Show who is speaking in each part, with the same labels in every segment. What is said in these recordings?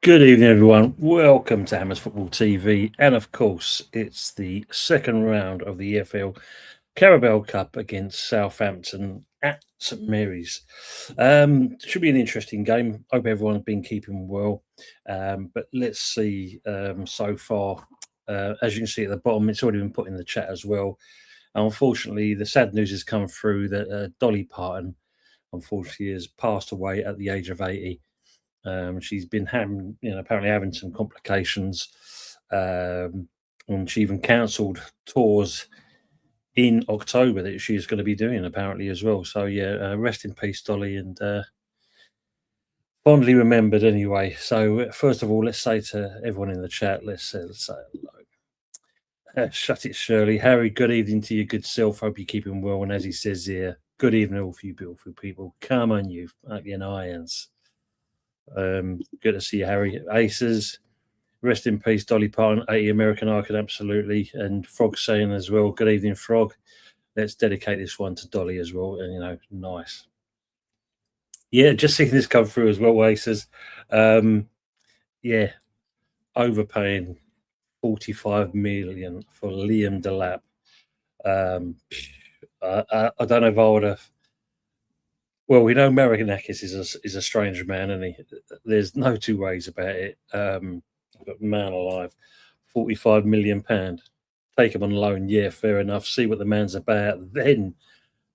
Speaker 1: Good evening, everyone. Welcome to Hammers Football TV. And of course, it's the second round of the EFL Carabao Cup against Southampton at St Mary's. Should be an interesting game. Hope everyone's been keeping well. But let's see so far. As you can see at the bottom, it's already been put in the chat as well. Unfortunately, the sad news has come through that Dolly Parton, unfortunately, has passed away at the age of 80. She's been having, apparently having some complications, and she even cancelled tours in October that she's going to be doing apparently as well. So yeah, rest in peace, Dolly, and fondly remembered anyway. So first of all, let's say to everyone in the chat, let's say hello. Shut it, Shirley. Harry, good evening to you, good self. Hope you're keeping well. And as he says here, good evening, all for you beautiful people. Come on, you fucking irons. Good to see you, Harry. Aces. Rest in peace, Dolly Parton, 80 American Icon, absolutely. And Frog saying as well, good evening, Frog. Let's dedicate this one to Dolly as well. And, nice. Yeah, just seeing this come through as well, Aces. Yeah, overpaying 45 million for Liam Delap. I don't know if I would have. Well, we know Mariganakis is a strange man, and there's no two ways about it. But man alive, £45 million. Take him on loan, yeah, fair enough. See what the man's about, then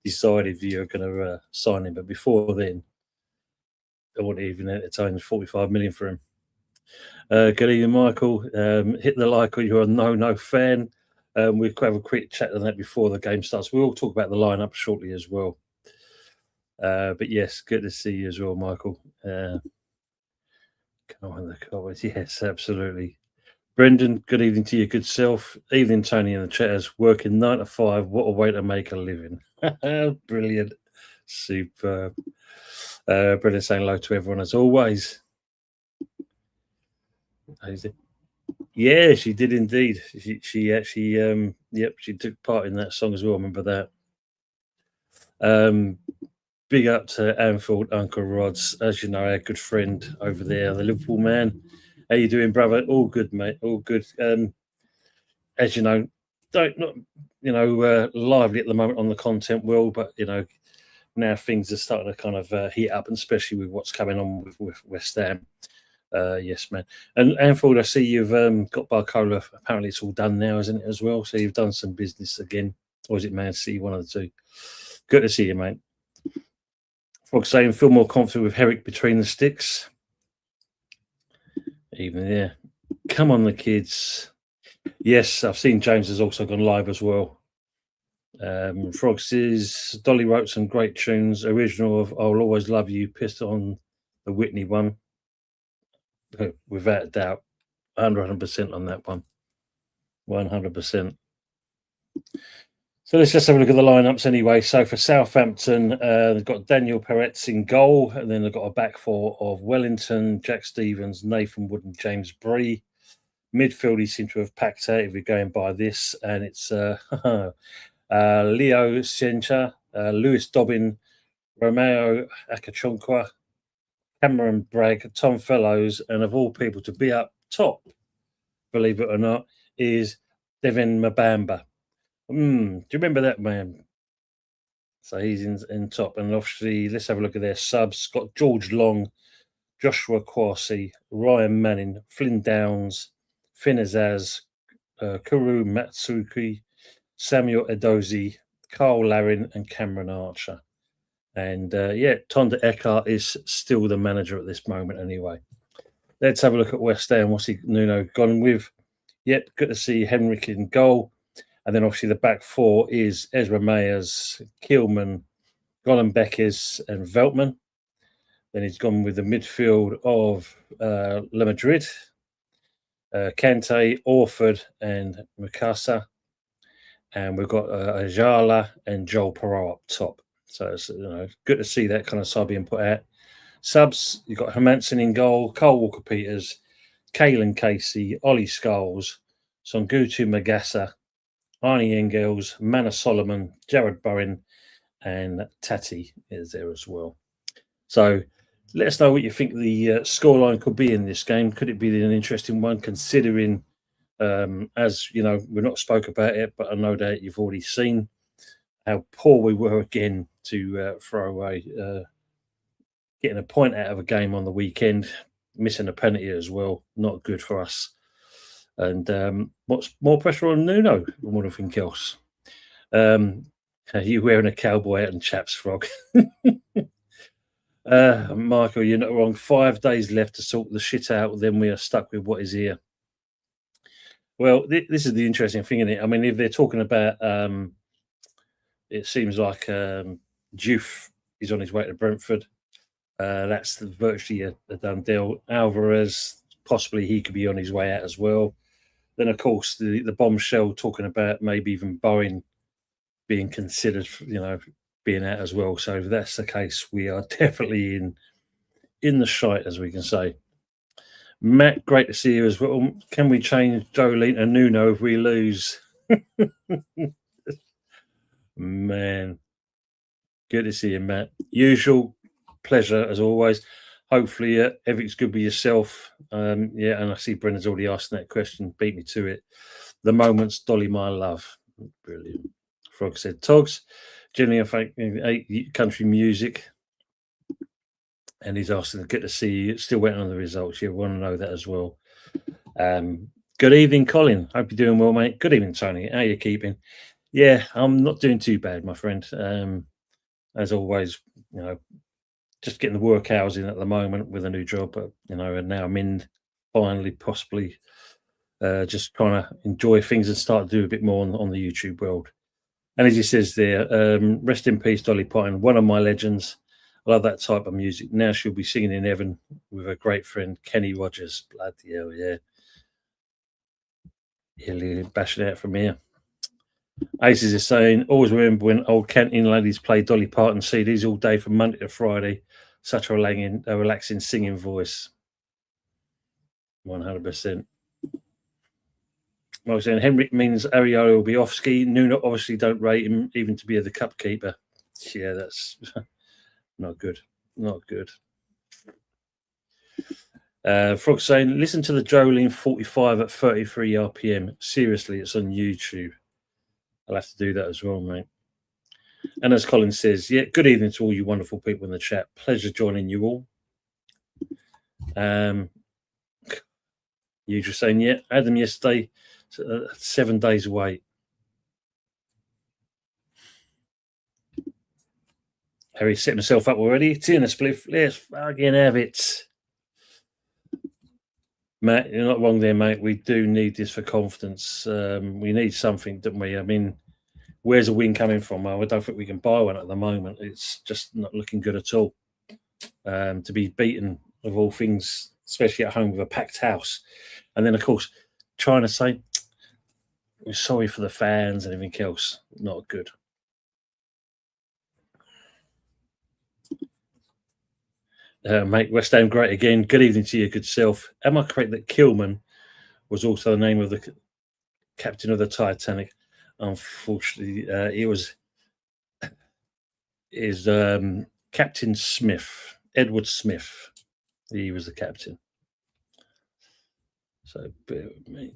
Speaker 1: decide if you're going to sign him. But before then, I wouldn't even entertain 45 million for him. Good evening, Michael. Hit the like or you're a no fan. We'll have a quick chat on that before the game starts. We'll talk about the lineup shortly as well. But yes, good to see you as well, Michael. Come on, the comments. Yes, absolutely. Brendan, good evening to you, good self. Evening, Tony in the chat. Working 9 to 5. What a way to make a living. Brilliant. Superb. Brendan saying hello to everyone as always. Yeah, she did indeed. She actually, she took part in that song as well. I remember that. Big up to Anfield, Uncle Rods. As you know, our good friend over there, the Liverpool man. How you doing, brother? All good, mate. All good. As you know, lively at the moment on the content world, but now things are starting to kind of heat up, and especially with what's coming on with West Ham. Yes, man. And Anfield, I see you've got Barcola. Apparently, it's all done now, isn't it, as well? So you've done some business again, or is it Man City? One of the two. Good to see you, mate. Frog saying, feel more confident with Herrick between the sticks. Even there. Come on, the kids. Yes, I've seen James has also gone live as well. Frog says, Dolly wrote some great tunes. Original of I'll Always Love You, pissed on the Whitney one. Without a doubt. 100% on that one. 100%. So let's just have a look at the lineups anyway. So for Southampton, they've got Daniel Peretz in goal, and then they've got a back four of Wellington, Jack Stevens, Nathan Wood, and James Bree. Midfield, he seems to have packed out if you're going by this, and it's Leo Sencha, Lewis Dobbin, Romeo Akachonkwa, Cameron Bragg, Tom Fellows, and of all people to be up top, believe it or not, is Devin Mabamba. Do you remember that man? So he's in top. And obviously, let's have a look at their subs. Got George Long, Joshua Kwasi, Ryan Manning, Flynn Downs, Finn Azaz, Kuru Matsuki, Samuel Edozi, Carl Larin, and Cameron Archer. And Tonda Eckhart is still the manager at this moment anyway. Let's have a look at West Ham. What's Nuno gone with? Yep, good to see Henrik in goal. And then obviously the back four is Ezra Mayers, Keelman, Golan Beckes, and Veltman. Then he's gone with the midfield of Le Madrid, Kante, Orford, and Mikasa. And we've got Ajala and Joel Perot up top. So it's good to see that kind of side being put out. Subs, you've got Hermanson in goal, Carl Walker-Peters, Caelan Casey, Ollie Scholes, Songutu Magassa, Arnie Engels, Manor Solomon, Jared Bowen, and Tati is there as well. So Let us know what you think the scoreline could be in this game. Could it be an interesting one, considering, as you know, we're not spoke about it, but I know that you've already seen how poor we were again to throw away, getting a point out of a game on the weekend, missing a penalty as well. Not good for us. And what's more pressure on Nuno more than anything else? Are you wearing a cowboy hat and chaps frog? Michael, you're not wrong. 5 days left to sort the shit out. Then we are stuck with what is here. Well, this is the interesting thing, isn't it? I mean, if they're talking about, it seems like Juve is on his way to Brentford. That's virtually a done deal. Alvarez, possibly he could be on his way out as well. Then, of course, the bombshell talking about maybe even Bowen being considered, being out as well. So if that's the case, we are definitely in the shite, as we can say. Matt, great to see you as well. Can we change Jolene to Nuno if we lose? Man, good to see you, Matt. Usual pleasure as always. Hopefully, everything's good with yourself. Yeah, and I see Brendan's already asked that question. Beat me to it. The moments, Dolly, my love. Brilliant. Frog said, Togs, generally, I think country music. And he's asking, good to see you. Still waiting on the results. You want to know that as well. Good evening, Colin. Hope you're doing well, mate. Good evening, Tony. How you keeping? Yeah, I'm not doing too bad, my friend. As always, just getting the work hours in at the moment with a new job, but and now I'm in finally, possibly just trying to enjoy things and start to do a bit more on the YouTube world. And as he says there, rest in peace, Dolly Parton, one of my legends. I love that type of music. Now she'll be singing in heaven with her great friend Kenny Rogers. Bloody hell, yeah. He'll bash it out from here. Aces is saying, always remember when old canteen ladies play Dolly Parton CDs all day from Monday to Friday. Such a relaxing singing voice. 100%. Well, saying Henrik means Ariolo will be off ski. Nuno obviously don't rate him even to be the cup keeper. Yeah, that's not good. Not good. Frog saying, listen to the Jolene 45 at 33 RPM. Seriously, it's on YouTube. I'll have to do that as well, mate. And as Colin says, yeah, good evening to all you wonderful people in the chat. Pleasure joining you all. You just saying, yeah, Adam yesterday, 7 days away. Harry setting himself up already. Tea and a spliff. Let's fucking have it. Matt, you're not wrong there, mate. We do need this for confidence. We need something, don't we? I mean, where's a win coming from? Well, I don't think we can buy one at the moment. It's just not looking good at all. To be beaten, of all things, especially at home with a packed house. And then, of course, trying to say, we're sorry for the fans and everything else. Not good. Mate, West Ham great again. Good evening to you, good self. Am I correct that Kilman was also the name of the captain of the Titanic? Unfortunately, it is Captain Smith, Edward Smith. He was the captain. So bear with me.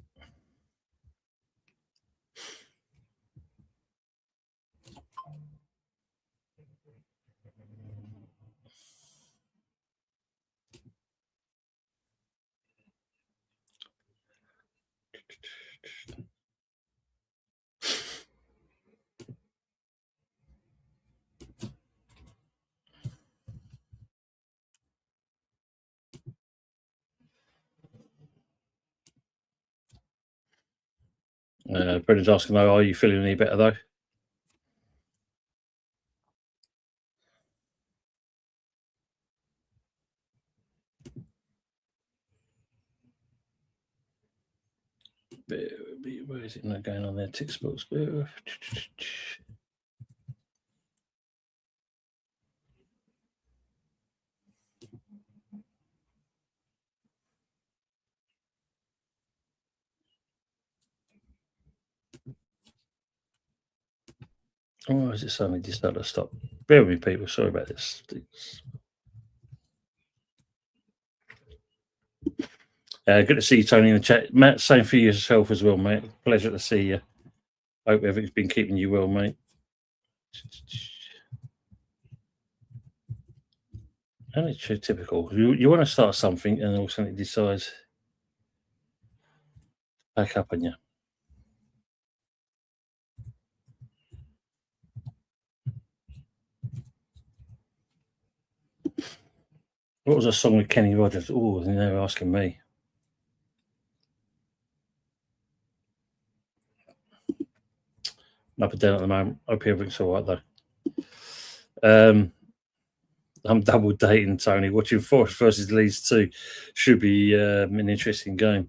Speaker 1: Brendan's asking though, are you feeling any better though? Where is it not going on there? Tick sports. Oh, is it suddenly decided to stop? Bear with me, people. Sorry about this. Good to see you, Tony, in the chat. Matt, same for yourself as well, mate. Pleasure to see you. Hope everything's been keeping you well, mate. And it's typical. You want to start something and all of a sudden it decides to back up on you. What was a song with Kenny Rogers? Oh, they're asking me. Up and down at the moment. Hope everything's all right, though. I'm double dating, Tony. Watching Forest versus Leeds 2 should be an interesting game.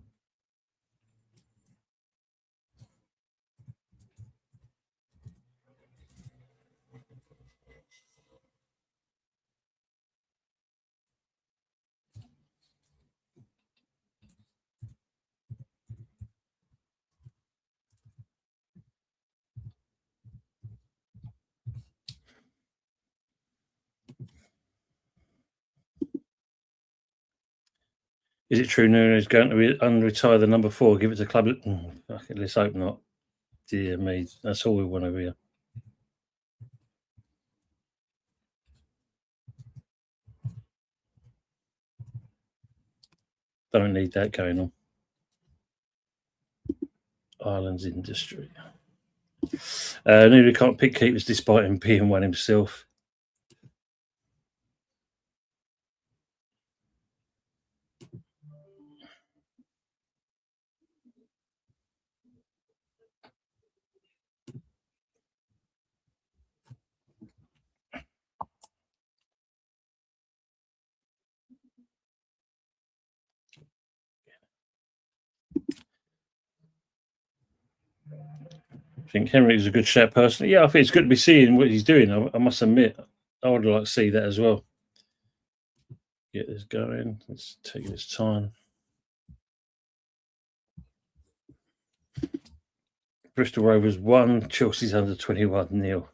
Speaker 1: Is it true Nuno is going to unretire the number 4? Give it to club? Let's hope not. Dear me, that's all we want over here. Don't need that going on. Ireland's industry. Nuno can't pick keepers despite him being one himself. I think Henry is a good shout personally. Yeah, I think it's good to be seeing what he's doing. I must admit, I would like to see that as well. Get this going. It's taking its time. Bristol Rovers 1, Chelsea's under 21 nil.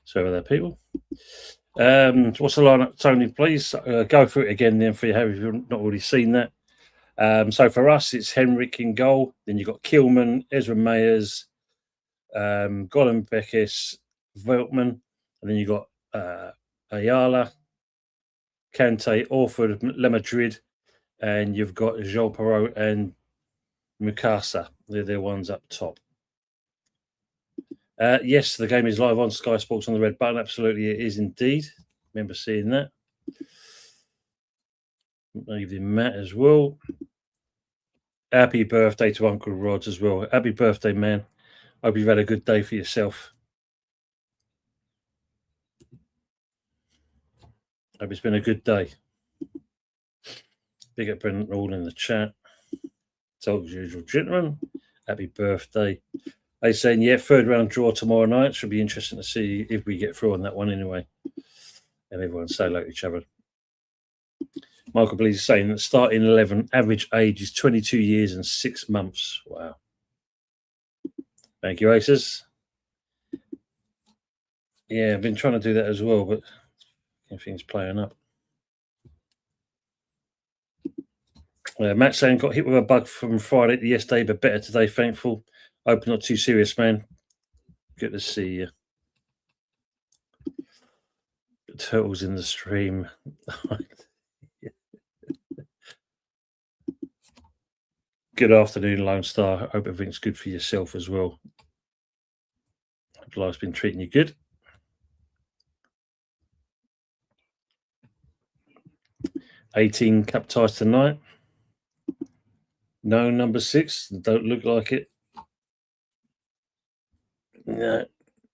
Speaker 1: So are there people. What's the lineup, Tony? Please go through it again then for you if you've not already seen that. So for us, it's Henrik in goal. Then you've got Kilman, Ezra Mayers, Golan Bekis, Veltman, and then you've got Ayala, Kante, Orford, Le Madrid, and you've got Joel Perot and Mukasa. They're the ones up top. Yes, the game is live on Sky Sports on the red button. Absolutely, it is indeed. Remember seeing that. Evening, Matt, as well. Happy birthday to Uncle Rod as well. Happy birthday, man. Hope you've had a good day for yourself. Hope it's been a good day. Big up Brendan all in the chat. So, as usual, gentlemen, happy birthday. They saying, yeah, third round draw tomorrow night. Should be interesting to see if we get through on that one anyway. And everyone say hello to each other. Michael Blees is saying that starting 11, average age is 22 years and 6 months. Wow. Thank you, Aces. Yeah, I've been trying to do that as well, but everything's playing up. Matt saying got hit with a bug from Friday yesterday, but better today, thankful. Hope not too serious, man. Good to see you. The turtles in the stream. Good afternoon, Lone Star. Hope everything's good for yourself as well. Hope life's been treating you good. 18 cup ties tonight. No, number 6. Don't look like it. No,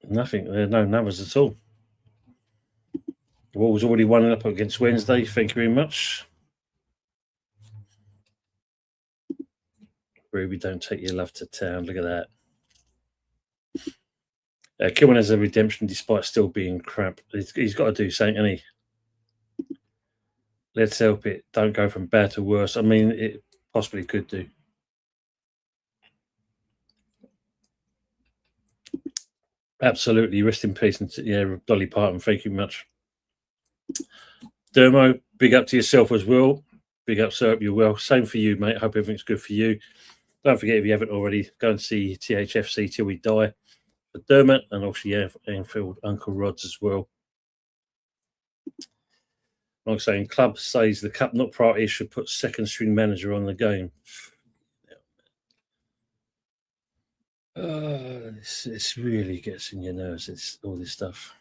Speaker 1: nothing. There are no numbers at all. The Wolves already won up against Wednesday. Thank you very much. Ruby, don't take your love to town. Look at that. Kilman has a redemption despite still being crap. He's got to do something, hasn't he? Let's help it. Don't go from bad to worse. I mean, it possibly could do. Absolutely. Rest in peace. And yeah, Dolly Parton, thank you much. Dermo, big up to yourself as well. Big up, sir. Hope you're well. Same for you, mate. Hope everything's good for you. Don't forget, if you haven't already, go and see THFC Till We Die for Dermot, and also Anfield Uncle Rods as well. Like saying, club says the cup not priority should put second string manager on the game. This really gets in your nerves. It's all this stuff.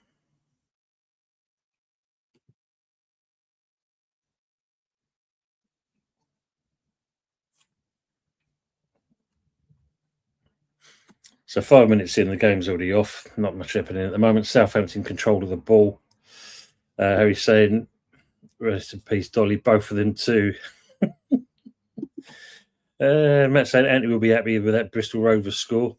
Speaker 1: So 5 minutes in, the game's already off. Not much happening at the moment. Southampton control of the ball. Harry's saying, rest in peace, Dolly. Both of them too. Matt saying Anthony will be happy with that Bristol Rovers score.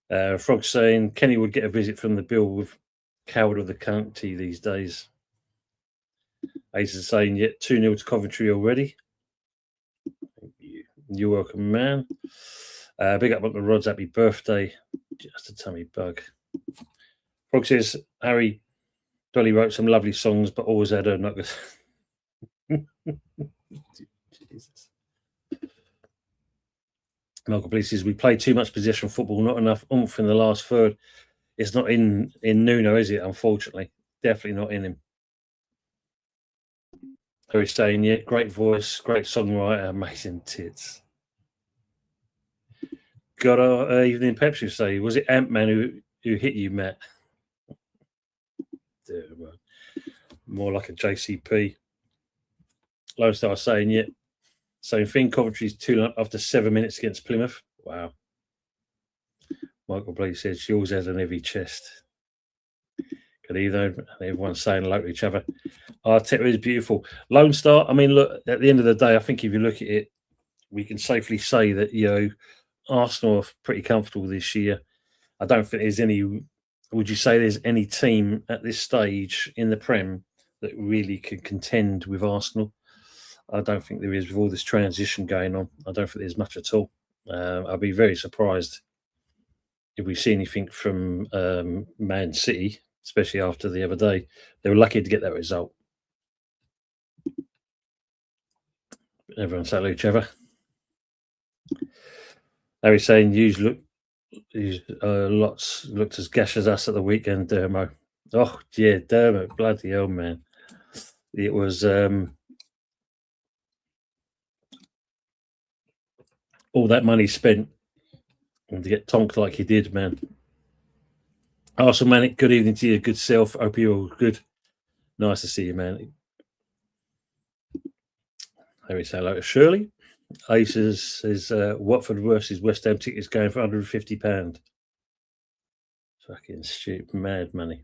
Speaker 1: Frog saying Kenny would get a visit from the Bill with coward of the county these days. Ace is saying, 2-0 to Coventry already. You're welcome, man. Big up on the Rods, happy birthday. Just a tummy bug. Frog says, Harry, Dolly wrote some lovely songs, but always had her knuckles. Jesus. Michael Bleak says, we play too much possession football, not enough oomph in the last third. It's not in Nuno, is it? Unfortunately. Definitely not in him. Harry's saying, great voice, great songwriter, amazing tits. Got our evening Pepsi say, was it Ant-Man who hit you, Matt? More like a JCP. Lone Star saying, same thing. Coventry's 2-0 after 7 minutes against Plymouth. Wow. Michael Blake says she always has an heavy chest. Good evening. Everyone's saying hello to each other. Arteta is beautiful. Lone Star, I mean, look, at the end of the day, I think if you look at it, we can safely say that, Arsenal are pretty comfortable this year. I don't think there's any, would you say there's any team at this stage in the Prem that really could contend with Arsenal? I don't think there is with all this transition going on. I don't think there's much at all. I'll be very surprised if we see anything from Man City, especially after the other day. They were lucky to get that result. Everyone say hello to each other. Harry's saying, lots looked as gash as us at the weekend, Dermo. Oh, yeah, Dermo, bloody hell, man. It was all that money spent and to get tonked like he did, man. Arsenal Manic, good evening to you, good self. Hope you're all good. Nice to see you, man. Harry say hello to Shirley. Ace says Watford versus West Ham tickets going for £150. Fucking stupid, mad money.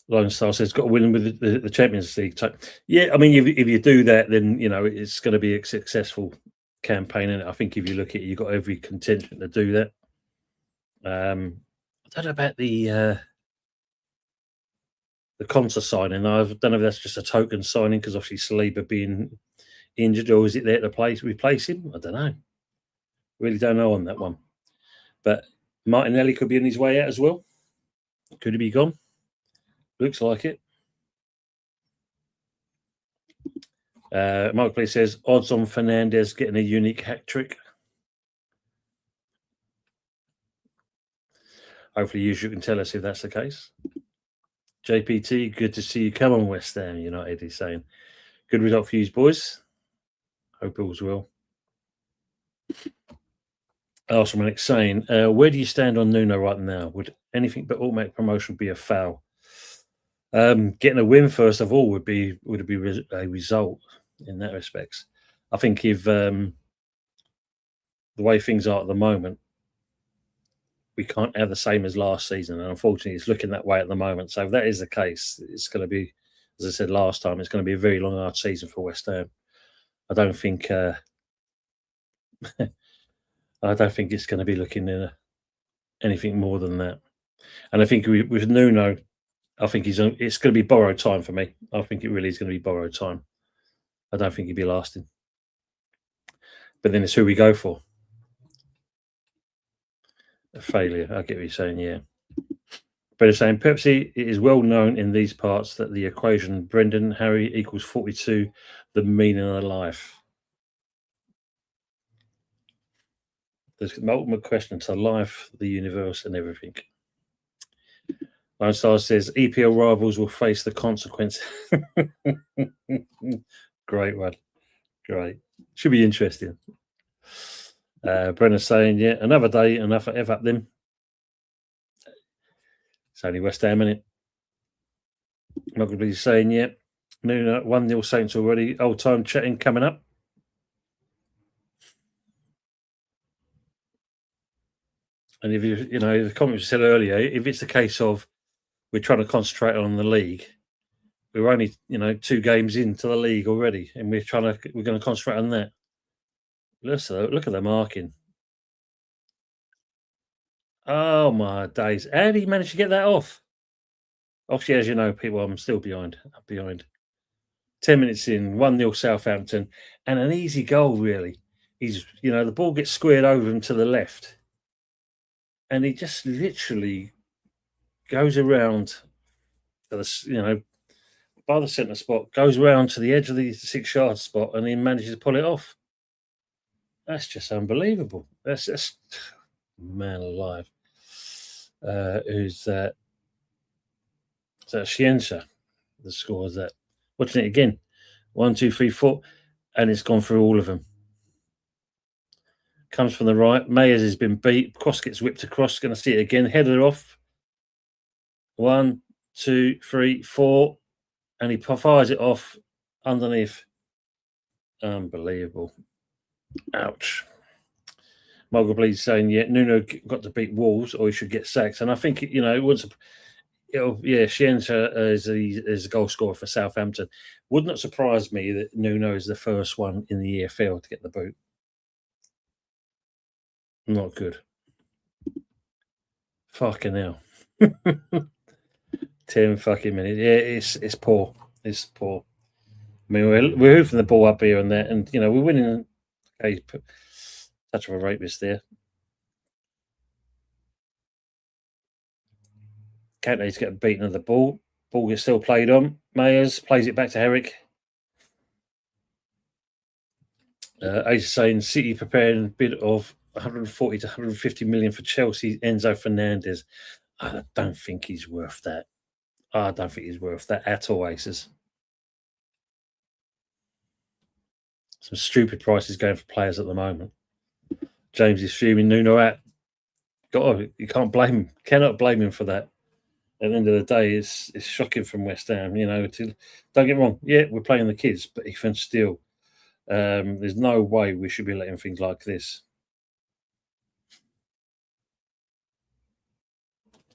Speaker 1: Lone Star says got to win with the Champions League type. Yeah, I mean, if you do that, then it's going to be a successful campaign. And I think if you look at it, you've got every contention to do that. I don't know about the Consa signing. I don't know if that's just a token signing because obviously Saliba being injured, or is it there to replace him? I don't know. Really don't know on that one. But Martinelli could be on his way out as well. Could he be gone? Looks like it. Mark Lee says odds on Fernandez getting a unique hat trick. Hopefully, you can tell us if that's the case. JPT, good to see you. Come on, West Ham United. He's saying good result for you, boys. Hope all's well. Arsenal saying, where do you stand on Nuno right now? Would anything but automatic promotion be a foul? Getting a win first of all would be a result in that respect. I think if the way things are at the moment, we can't have the same as last season, and unfortunately, it's looking that way at the moment. So if that is the case, it's going to be, as I said last time, it's going to be a very long, hard season for West Ham. I don't think I don't think it's going to be looking anything more than that. And I think with Nuno, I think it's going to be borrowed time for me. I think it really is going to be borrowed time. I don't think he'll be lasting. But then it's who we go for. A failure. I get what you're saying, yeah. But it's saying Pepsi, it is well known in these parts that the equation Brendan Harry equals 42, the meaning of life. There's multiple questions to life, the universe, and everything. Lone Star says EPL rivals will face the consequence. Great one. Great. Should be interesting. Brenna's saying, yeah, another day, enough F up them. It's only West Ham, innit? Muggleby saying, yeah, Nuno 1-0 Saints already. Old time chatting coming up. And if you know, the comments you said earlier, if it's the case of we're trying to concentrate on the league, we're only 2 games into the league already, and we're going to concentrate on that. Look at the marking. Oh my days! How did he manage to get that off? Obviously, as you know, people, I'm still behind. 10 minutes in, 1-0 Southampton, and an easy goal. Really, the ball gets squared over him to the left, and he just literally goes around to the by the centre spot, goes around to the edge of the 6-yard spot, and he manages to pull it off. That's just unbelievable. That's man alive. Who's that? Is that Scienza? The score is that. Watching it again. 1, 2, 3, 4, and it's gone through all of them. Comes from the right. Mayers has been beat. Cross gets whipped across. Going to see it again. Header off. 1, 2, 3, 4, and he fires it off underneath. Unbelievable. Ouch. Mugglebleed saying, yeah, Nuno got to beat Wolves or he should get sacked. And I think, Scienza is a goal scorer for Southampton. Would not surprise me that Nuno is the first one in the EFL to get the boot. Not good. Fucking hell. 10 fucking minutes. Yeah, it's poor. It's poor. I mean, we're hoofing the ball up here and there, and we're winning. Okay, touch of a rapist there. Kante's getting beaten at the ball. Ball gets still played on. Mayers plays it back to Herrick. Ace saying City preparing a bid of 140 to 150 million for Chelsea. Enzo Fernandez. I don't think he's worth that. I don't think he's worth that at all, Aces. Some stupid prices going for players at the moment. James is fuming. Nuno out. God, you can't blame him. Cannot blame him for that. At the end of the day, it's shocking from West Ham. Don't get me wrong. Yeah, we're playing the kids, but even still, there's no way we should be letting things like this.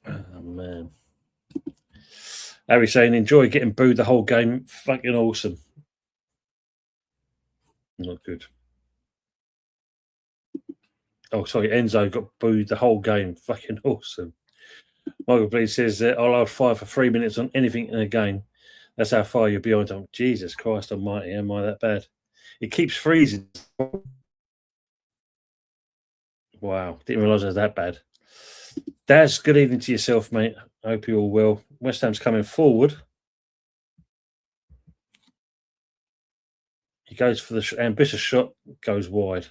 Speaker 1: Oh man. Harry saying, enjoy getting booed the whole game. Fucking awesome. Not good. Oh, sorry, Enzo got booed the whole game. Fucking awesome. Michael Bleed says, I'll have 5 for 3 minutes on anything in a game. That's how far you're behind. Oh, Jesus Christ almighty, am I that bad? It keeps freezing. Wow, didn't realise it was that bad. Daz, good evening to yourself, mate. I hope you're all well. West Ham's coming forward. He goes for the ambitious shot, goes wide.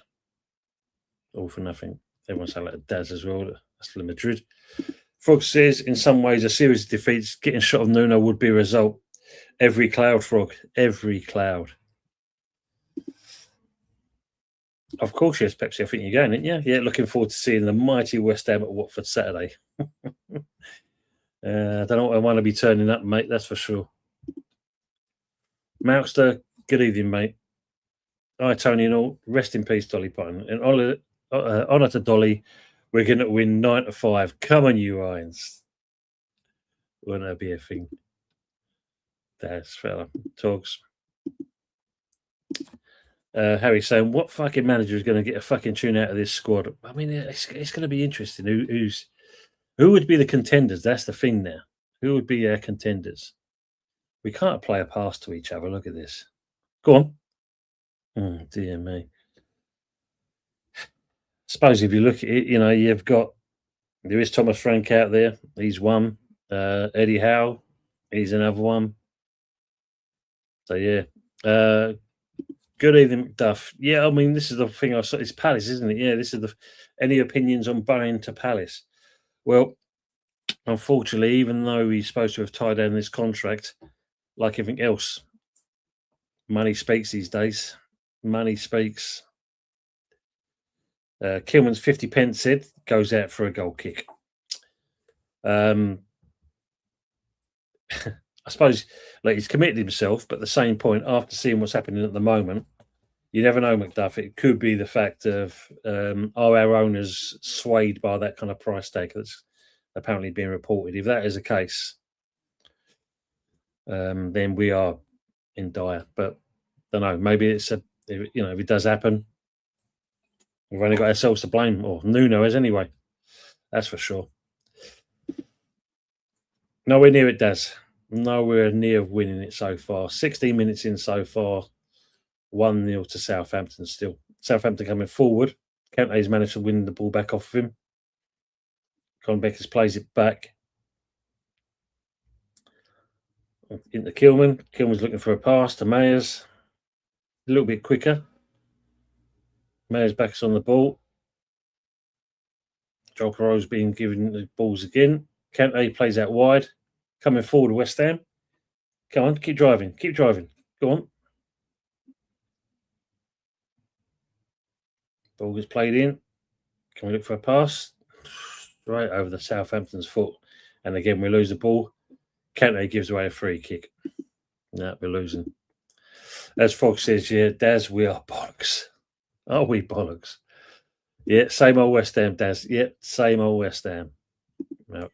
Speaker 1: All for nothing. Everyone's saying like Daz as well. That's for Madrid. Frog says, in some ways, a series of defeats, getting shot of Nuno would be a result. Every cloud, Frog. Every cloud. Of course, yes, Pepsi. I think you're going, aren't you? Yeah, looking forward to seeing the mighty West Ham at Watford Saturday. I don't know what I want to be turning up, mate. That's for sure. Mousester, good evening, mate. Hi, Tony and all. Rest in peace, Dolly Parton. And honour to Dolly. We're going to win 9-5. Come on, you Irons. Won't that be a thing? That's fella. Talks. Harry's saying, what fucking manager is going to get a fucking tune out of this squad? I mean, it's going to be interesting. Who would be the contenders? That's the thing now. Who would be our contenders? We can't play a pass to each other. Look at this. Go on. Oh, dear me. Suppose if you look at it, you've got, there is Thomas Frank out there. He's one. Eddie Howe, he's another one. So, yeah. Good evening, Duff. Yeah, I mean, this is the thing I saw. It's Palace, isn't it? Yeah, this is any opinions on buying to Palace? Well, unfortunately, even though he's supposed to have tied down this contract, like everything else, money speaks these days. Money speaks. Kilman's 50 pence said goes out for a goal kick. I suppose he's committed himself, but at the same point, after seeing what's happening at the moment, you never know, McDuff. It could be the fact of are our owners swayed by that kind of price tag that's apparently being reported. If that is the case, then we are in dire. But I don't know. Maybe it's if it does happen, we've only got ourselves to blame, or Nuno is anyway. That's for sure. Nowhere near it, Daz. Nowhere near winning it so far. 16 minutes in so far. 1-0 to Southampton still. Southampton coming forward. Kante's managed to win the ball back off of him. Colin Beckers plays it back into Kilman. Kilman's looking for a pass to Mayers. A little bit quicker. Mayers backs on the ball. Joel Perot's being given the balls again. Kante plays out wide. Coming forward, West Ham. Come on, keep driving. Keep driving. Go on. Ball gets played in. Can we look for a pass? Right over the Southampton's foot. And again, we lose the ball. Kante gives away a free kick. No, we're losing. As Fogg says, yeah, Daz, we are bollocks. Are we bollocks? Yeah, same old West Ham, Daz. Yeah, same old West Ham. No.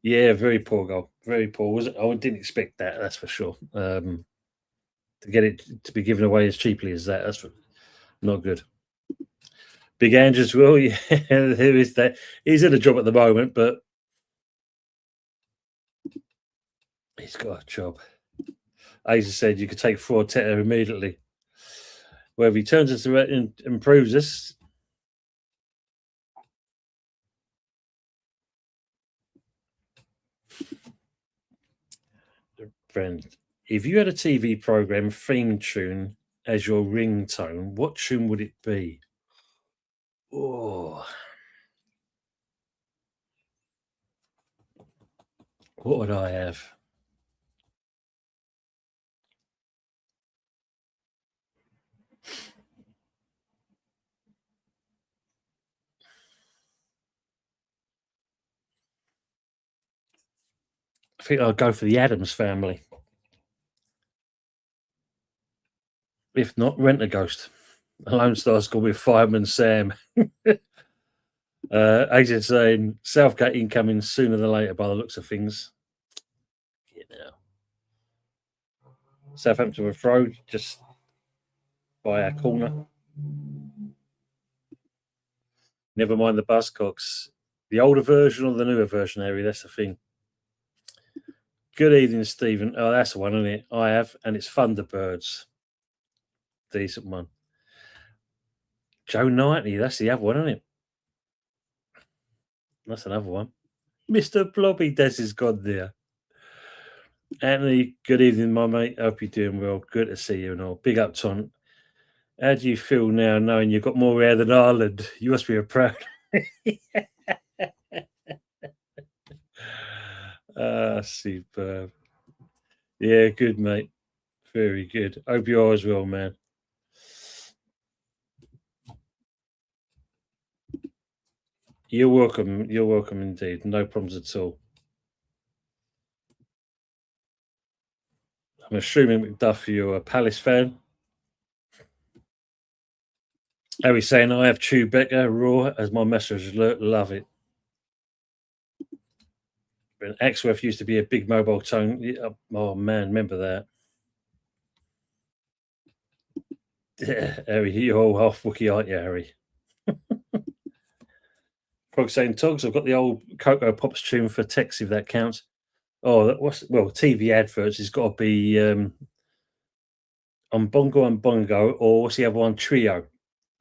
Speaker 1: Yeah, very poor goal. Very poor. I didn't expect that, that's for sure. To get it to be given away as cheaply as that, that's not good. Big Ange as well, yeah, who is that? He's in a job at the moment, but he's got a job. Asa said you could take Forteta immediately. Well, if he turns us around and improves us. Friend, if you had a TV program theme tune as your ringtone, what tune would it be? Oh, what would I have? I think I'll go for the Addams Family. If not, Rent a Ghost. A Lone Star School with Fireman Sam. Asian saying Southgate incoming sooner than later by the looks of things. Southampton with throw just by our corner. Never mind the Buzzcocks. The older version or the newer version, Harry? That's the thing. Good evening, Stephen. Oh, that's the one, isn't it? I have, and it's Thunderbirds. Decent one. Joe Knightley, that's the other one, isn't it? That's another one. Mr. Blobby Des is gone there. Anthony, good evening, my mate. Hope you're doing well. Good to see you and all. Big up, Ton. How do you feel now knowing you've got more hair than Ireland? You must be a proud. Superb. Yeah, good, mate. Very good. Hope you are as well, man. You're welcome. You're welcome indeed. No problems at all. I'm assuming McDuff, you're a Palace fan. Are we saying I have Chewbacca Raw as my message alert? Love it. When Axworth used to be a big mobile tone. Oh man, remember that. Yeah, Harry, you're all half Wookie, aren't you, Harry? Prog saying, Togs, I've got the old Cocoa Pops tune for text, if that counts. Oh, TV adverts has got to be on Bongo and Bongo, or what's the other one? Trio.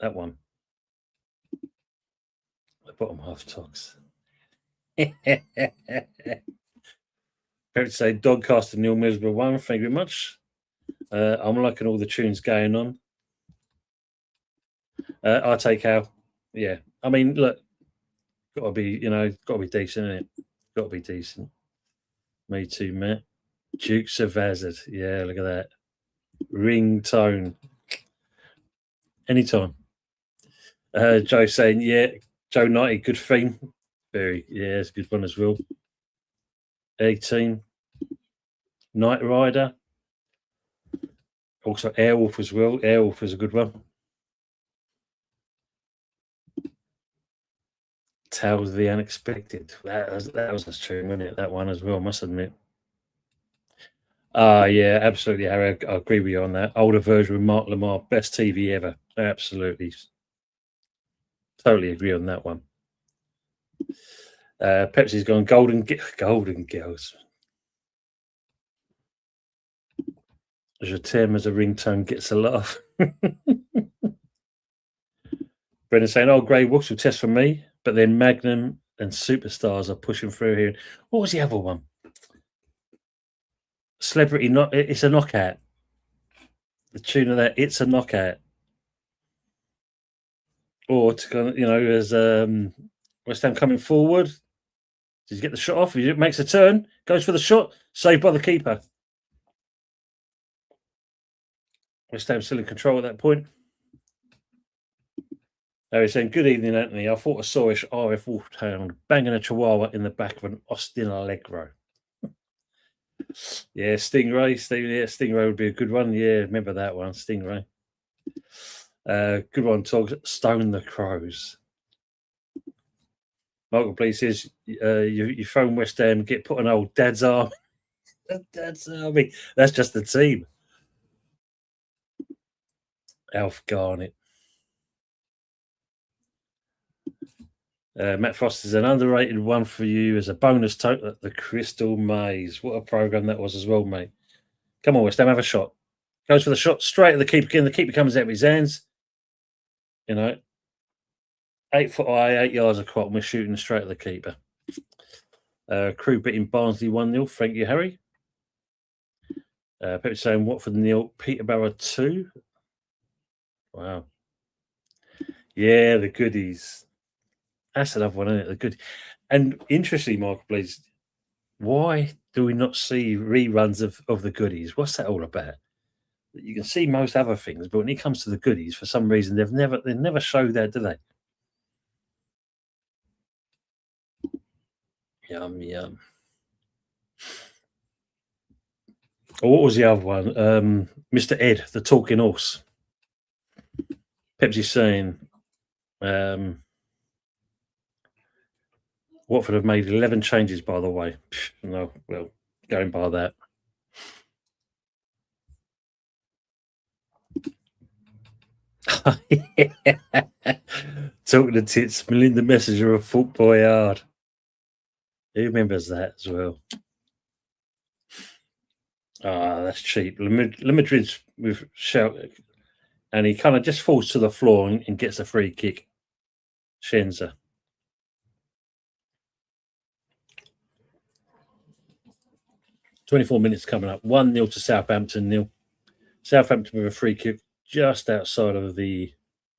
Speaker 1: That one. The bottom half, Togs. Parents say Dogcaster Neil Middlesbrough 1. Thank you very much. I'm liking all the tunes going on. I take out. Yeah. I mean, look, gotta be decent, isn't it? Gotta be decent. Me too, Matt. Dukes of Hazzard. Yeah, look at that. Ringtone. Anytime. Joe saying, yeah, Joe 90, good theme. Yeah, it's a good one as well. 18. Knight Rider. Also Airwolf as well. Airwolf is a good one. Tales of the Unexpected. That was a tune, wasn't it? That one as well, I must admit. Yeah, absolutely, Harry. I agree with you on that. Older version with Mark Lamar, best TV ever. Absolutely. Totally agree on that one. Pepsi's gone Golden Girls. Je t'aime as a ringtone gets a laugh. Brendan saying, "Oh, Grey Wolves will test for me, but then Magnum and Superstars are pushing through here." What was the other one? Celebrity, it's a knockout. The tune of that, it's a knockout. Or to as West Ham coming forward. Does he get the shot off? He makes a turn, goes for the shot, saved by the keeper. West Ham still in control at that point. He's saying, good evening, Anthony. I thought I saw a RF Wolfhound banging a chihuahua in the back of an Austin Allegro. Yeah, Stingray. Stingray would be a good one. Yeah, remember that one, Stingray. Good one, Togs. Stone the Crows. Michael, please says you phone West Ham, get put on old Dad's arm. Dad's army. That's just the team. Alf Garnett. Matt Frost is an underrated one for you as a bonus total at the Crystal Maze. What a program that was as well, mate. Come on, West Ham, have a shot. Goes for the shot straight at the keeper again. The keeper comes out with his hands. 8 foot high, 8 yards across, and we're shooting straight at the keeper. Crew beating Barnsley 1-0. Thank you, Harry. People saying Watford 0, Peterborough 2. Wow. Yeah, the goodies. That's another one, isn't it? The good. And interestingly, Michael, please, why do we not see reruns of the goodies? What's that all about? You can see most other things, but when it comes to the goodies, for some reason, they never show that, do they? Yum yum. Oh, what was the other one? Mr. Ed, the talking horse. Pepsi saying, Watford have made 11 changes, by the way. No, well, going by that. Talking to tits, Melinda Messenger of Fort Boyard. Who remembers that as well? That's cheap. Limitrid's with shout, and he kind of just falls to the floor and gets a free kick. Shenza. "24 minutes coming up. 1-0 to Southampton 0. Southampton with a free kick just outside of the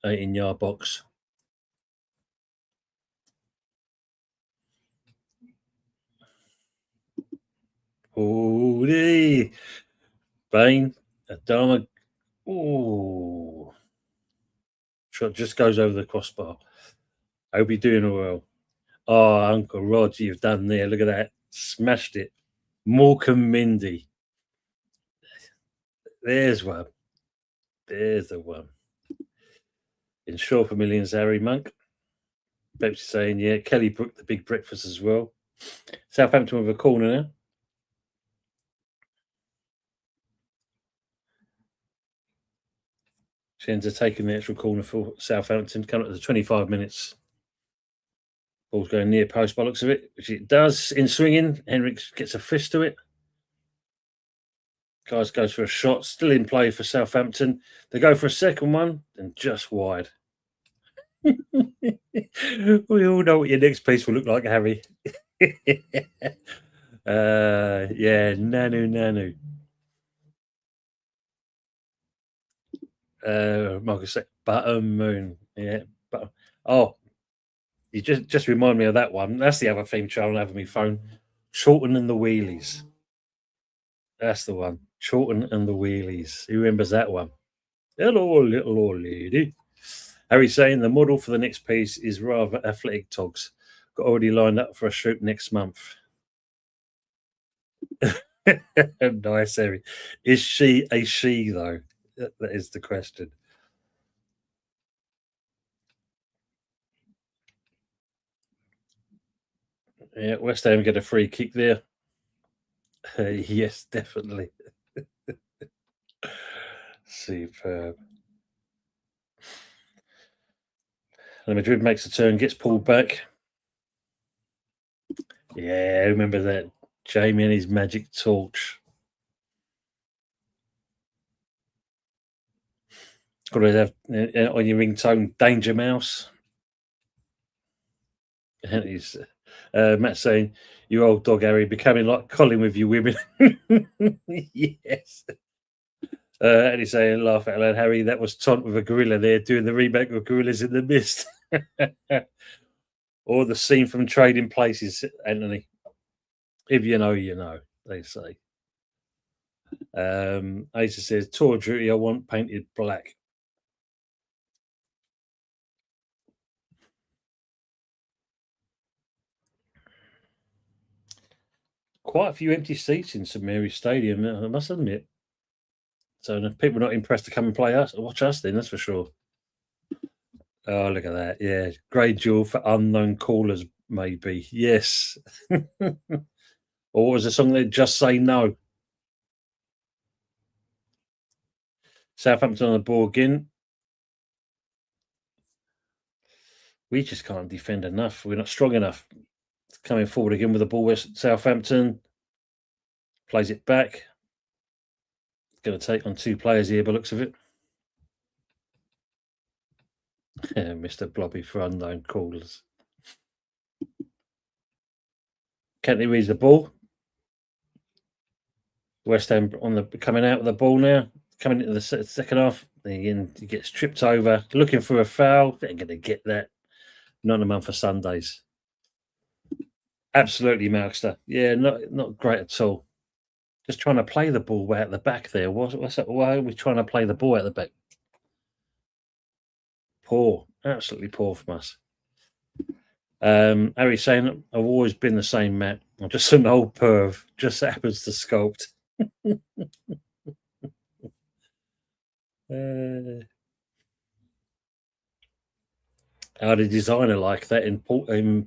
Speaker 1: 18-yard box. Oh, Bain, Adama. Oh, shot just goes over the crossbar. I hope you're doing well. Oh, Uncle Rod, you've done there. Look at that. Smashed it. Morecambe Mindy. There's one. There's the one. Insure for Millions, Harry Monk. Pepsi saying, yeah. Kelly Brook, the big breakfast as well. Southampton with a corner now. She ends up taking the extra corner for Southampton, coming up to 25 minutes. Ball's going near post by looks of it, which it does in swinging. Henrik gets a fist to it. Guys goes for a shot, still in play for Southampton. They go for a second one, and just wide. We all know what your next piece will look like, Harry. Yeah, Nanu. Marcus said Button Moon. Yeah, but you just remind me of that one. That's the other theme channel I have on my phone. Chorlton and the Wheelies. That's the one. Chorlton and the Wheelies. Who remembers that one? Hello, little old lady. Harry saying the model for the next piece is rather athletic togs. Got already lined up for a shoot next month. Nice, Harry. Is she a she, though? That is the question. Yeah, West Ham get a free kick there. Yes, definitely. Superb. And Madrid makes a turn, gets pulled back. Yeah, I remember that. Jamie and his magic torch. Got to have on your ringtone, Danger Mouse. And he's Matt saying, "You old dog, Harry, becoming like Colin with you women." Yes. And he's saying, "Laugh out loud, Harry. That was Taunt with a gorilla there doing the remake of Gorillas in the Mist." Or the scene from Trading Places, Anthony. If you know, you know, they say. Asa says, "Tour duty, I want painted black." Quite a few empty seats in St Mary's Stadium, I must admit. So if people are not impressed to come and watch us then, that's for sure. Oh, look at that. Yeah. Grey jewel for unknown callers, maybe. Yes. Or what was the song that Just Say No? Southampton on the ball again. We just can't defend enough. We're not strong enough. Coming forward again with the ball, West Southampton. Plays it back. Going to take on two players here by looks of it. Mr. Blobby for unknown callers. Kentley reads the ball. West Ham coming out with the ball now. Coming into the second half. Again, he gets tripped over. Looking for a foul. They ain't going to get that. Not a month for Sundays. Absolutely, Malkster. Yeah, not great at all. Just trying to play the ball way at the back there. What's that? Why are we trying to play the ball at the back? Poor. Absolutely poor from us. Harry saying, "I've always been the same, Matt. I'm just an old perv. Just happens to sculpt." I had a designer like that in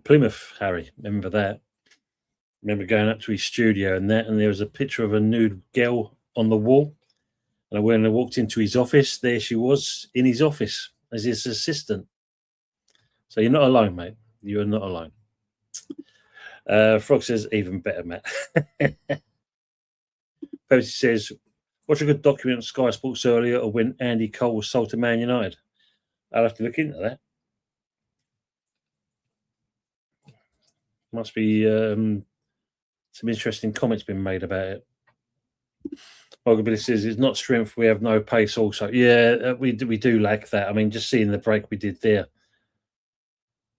Speaker 1: Plymouth, Harry. Remember that? Remember going up to his studio and there was a picture of a nude girl on the wall. And when I walked into his office, there she was in his office as his assistant. So you're not alone, mate. You are not alone. Frog says, "Even better, Matt." Pepsi says, "Watch a good document on Sky Sports earlier of when Andy Cole was sold to Man United." I'll have to look into that. Must be some interesting comments been made about it. Billy says, "It's not strength, we have no pace also." Yeah, we do lack that. I mean, just seeing the break we did there,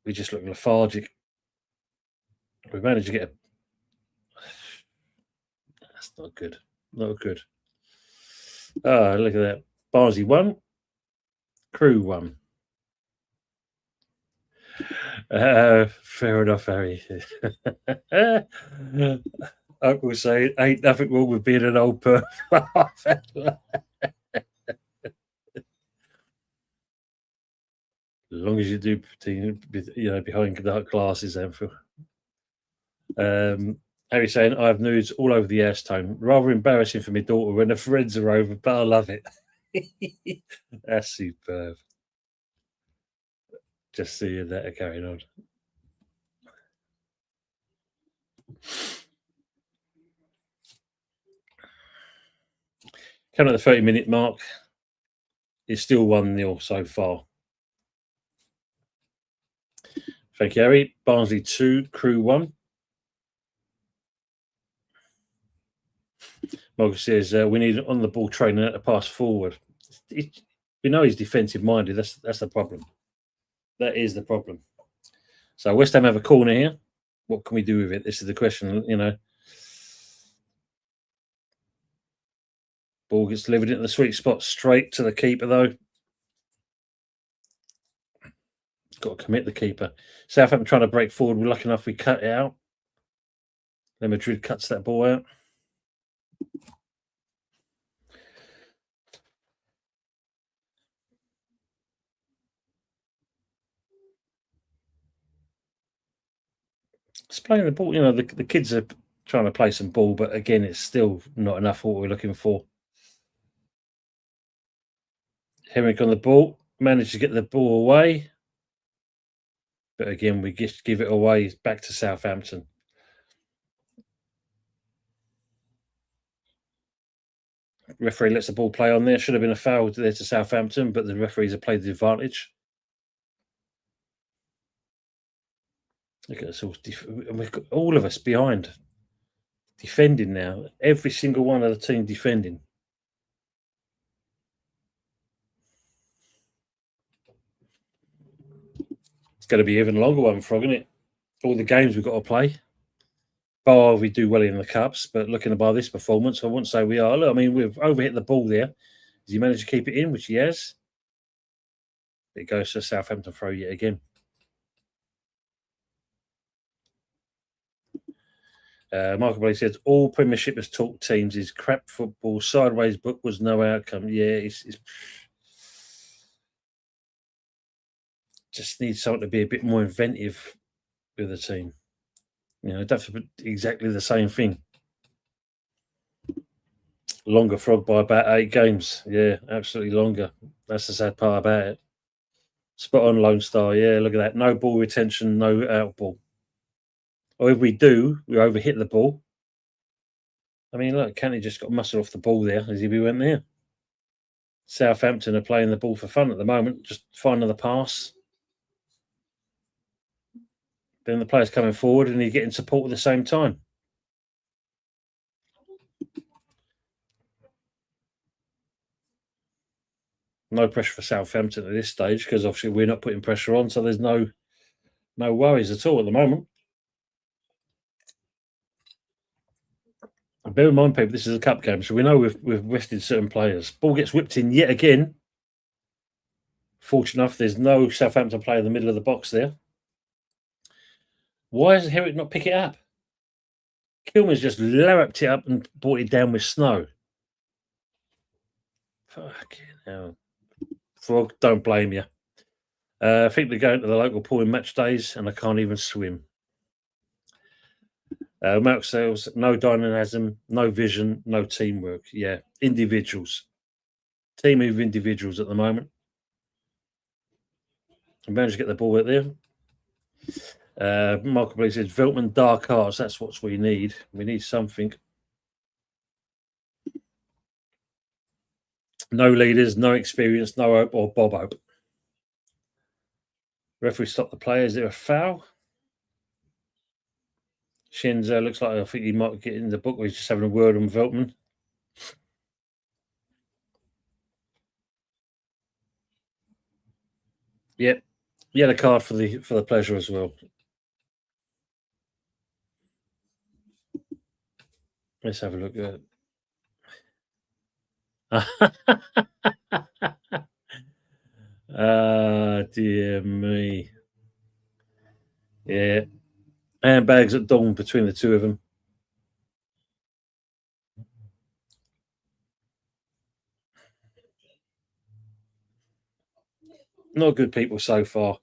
Speaker 1: we just look lethargic. We managed to get a... That's not good. Not good. Oh, look at that. Barnsley won. Crew won. Fair enough, Harry. Uncle saying, "Ain't nothing wrong with being an old perv." As long as you do, behind dark glasses, Anfield. Harry saying, "I have nudes all over the air tone. Rather embarrassing for my daughter when the friends are over, but I love it." That's superb. Just seeing that going on. Coming at the 30-minute mark, it's still 1-0 so far. Thank you, Harry. Barnsley 2, Crew 1. Morgan says we need on the ball training to pass forward. We know he's defensive minded. That's the problem. That is the problem. So West Ham have a corner here. What can we do with it? This is the question. Ball gets delivered into the sweet spot, straight to the keeper though. Got to commit the keeper. Southampton trying to break forward. We're lucky enough we cut it out. Then Madrid cuts that ball out. It's playing the ball. The kids are trying to play some ball, but again, it's still not enough for what we're looking for. Henrik on the ball, managed to get the ball away. But again, we just give it away back to Southampton. Referee lets the ball play on there. Should have been a foul there to Southampton, but the referees have played the advantage. Look at us all. And we've got all of us behind. Defending now. Every single one of the team defending. It's going to be an even longer one, Frog, isn't it? All the games we've got to play. Bar we do well in the Cups, but looking above this performance, I wouldn't say we are. Look, I mean, we've overhit the ball there. Has he managed to keep it in, which he has? It goes to Southampton throw yet again. Michael Blake said, all Premiership has taught teams is crap football, sideways book was no outcome. Yeah, it's just needs something to be a bit more inventive with the team. Don't exactly the same thing. Longer, Frog, by about 8 games. Yeah, absolutely longer. That's the sad part about it. Spot on, Lone Star. Yeah, look at that. No ball retention, no out ball. Or if we do, we overhit the ball. I mean, look, Kenny just got muscle off the ball there as if he went there. Southampton are playing the ball for fun at the moment, just finding the pass. Then the player's coming forward and he's getting support at the same time. No pressure for Southampton at this stage because obviously we're not putting pressure on, so there's no worries at all at the moment. And bear in mind, people, this is a cup game, so we know we've rested certain players. Ball gets whipped in yet again. Fortunate enough, there's no Southampton player in the middle of the box there. Why does Herrick not pick it up? Kilman's just larruped it up and brought it down with snow. Fucking hell. Frog, don't blame you. I think they're going to the local pool in match days and I can't even swim. Mark Sales, no dynamism, no vision, no teamwork. Yeah, individuals. Team of individuals at the moment. I managed to get the ball out there. Michael Blaze says, Veltman dark arts, that's what we need. We need something. No leaders, no experience, no hope or Bob Hope. Referee stopped the play. Is there a foul? Shinzo looks like I think he might get in the book where he's just having a word on Veltman. Yep. Yellow card for the pleasure as well. Let's have a look at it. Dear me. Yeah. Handbags at dawn between the two of them. Not good people so far.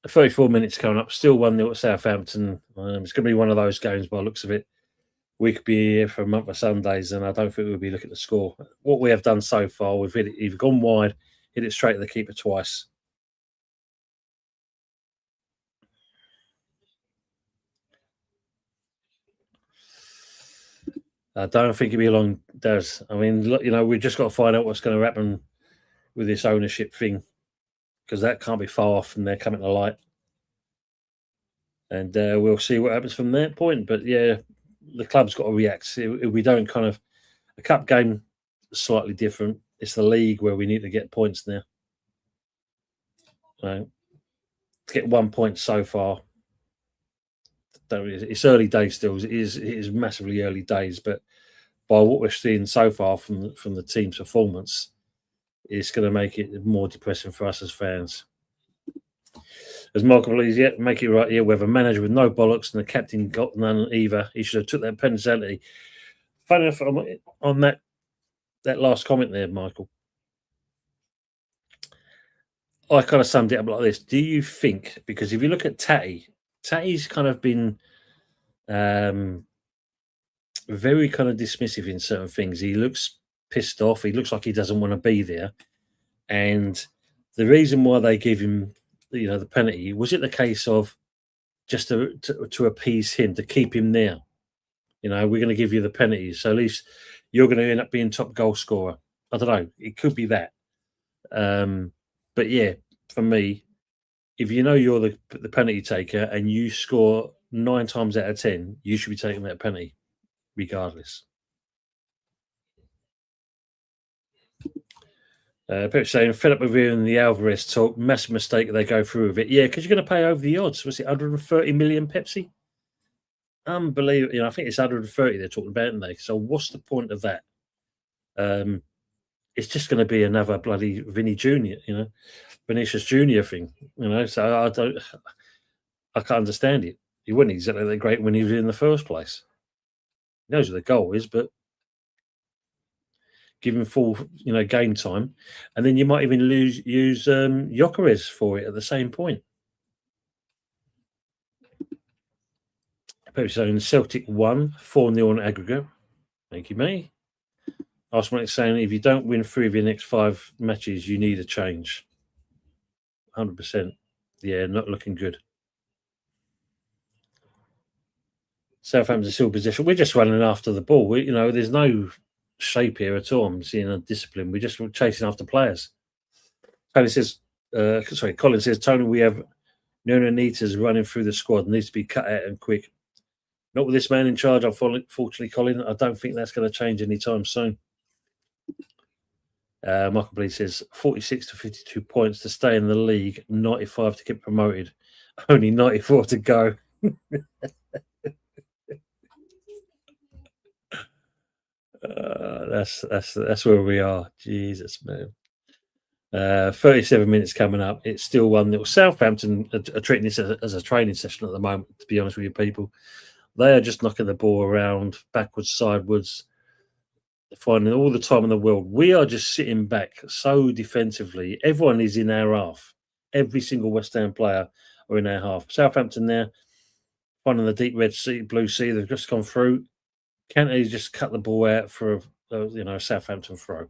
Speaker 1: 34 minutes coming up. Still 1-0 at Southampton. It's going to be one of those games by the looks of it. we could be here for a month of Sundays, and I don't think we'll be looking to score. What we have done so far, we've hit it, either gone wide, hit it straight to the keeper twice. I don't think it'll be long, Daz. I mean, look, we've just got to find out what's going to happen with this ownership thing, because that can't be far off from there coming to light. And we'll see what happens from that point. But yeah, the club's got to react. If we don't a cup game is slightly different. It's the league where we need to get points now. To get 1 point so far, it's early days still. It is massively early days, but by what we're seeing so far from the team's performance, it's going to make it more depressing for us as fans. As Michael believes, yeah, make it right here. We have a manager with no bollocks and the captain got none either. He should have took that penalty. Funny enough, on that last comment there, Michael, I kind of summed it up like this. Do you think, because if you look at Tatty's kind of been very kind of dismissive in certain things. He looks pissed off. He looks like he doesn't want to be there. And the reason why they gave him, the penalty, was it the case of just to appease him, to keep him there? We're going to give you the penalty, so at least you're going to end up being top goal scorer. I don't know. It could be that. But yeah, for me, if you know you're the penalty taker and you score 9 times out of 10, you should be taking that penalty regardless. People saying, fed up with hearing the Alvarez talk, massive mistake if they go through with it. Yeah, because you're going to pay over the odds. Was it 130 million Pepsi? Unbelievable. I think it's 130 they're talking about, aren't they? So what's the point of that? It's just going to be another bloody Vinicius Junior thing. So I can't understand it. He wasn't exactly that great when he was in the first place. He knows what the goal is, but give him full, game time, and then you might even use Gyökeres for it at the same point. People saying Celtic won 4-0 on aggregate. Thank you, mate. Arsenal saying if you don't win 3 of your next 5 matches, you need a change. 100%. Yeah, not looking good. Southampton still possession. We're just running after the ball. There's no shape here at all. I'm seeing a discipline. We're just chasing after players. Colin says, Tony, we have Nuno running through the squad. Needs to be cut out and quick. Not with this man in charge, unfortunately, Colin. I don't think that's going to change anytime soon. Michael Bleed says 46 to 52 points to stay in the league, 95 to get promoted, only 94 to go. That's where we are. Jesus, man. 37 minutes coming up. It's still 1-0. Southampton are treating this as a training session at the moment, to be honest with you, people. They are just knocking the ball around, backwards, sideways, finding all the time in the world. We are just sitting back so defensively. Everyone is in our half. Every single West Ham player are in our half. Southampton there, finding the deep red sea, blue sea. They've just gone through. Kante's just cut the ball out for a Southampton throw.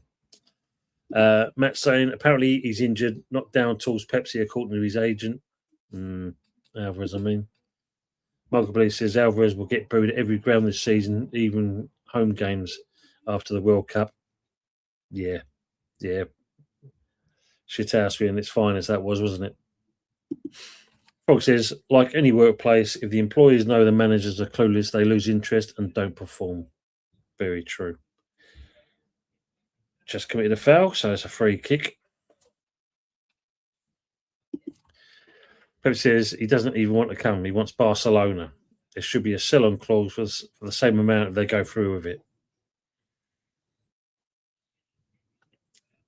Speaker 1: Matt saying apparently he's injured, knocked down towards Pepsi according to his agent. Alvarez, I mean. Michael Bleed says Alvarez will get booed at every ground this season, even home games after the World Cup. Yeah. Shithouse in its finest that was, wasn't it? Frog says, like any workplace, if the employees know the managers are clueless, they lose interest and don't perform. Very true. Just committed a foul, so it's a free kick. Pep says he doesn't even want to come. He wants Barcelona. There should be a sell-on clause for the same amount if they go through with it.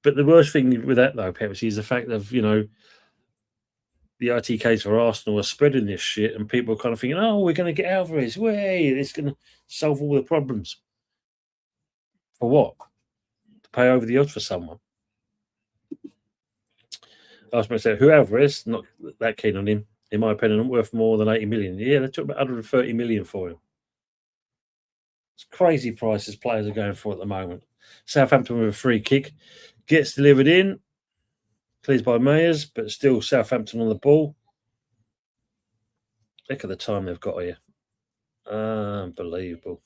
Speaker 1: But the worst thing with that, though, Pepsi, is the fact of, the ITKs for Arsenal are spreading this shit and people are kind of thinking, oh, we're going to get Alvarez. Way, it's going to solve all the problems. For what? To pay over the odds for someone. I was going to say, who Alvarez? Not that keen on him. In my opinion, worth more than 80 million. Yeah, they took about 130 million for him. It's crazy prices players are going for at the moment. Southampton with a free kick. Gets delivered in. Cleared by Mayers, but still Southampton on the ball. Look at the time they've got here. Unbelievable.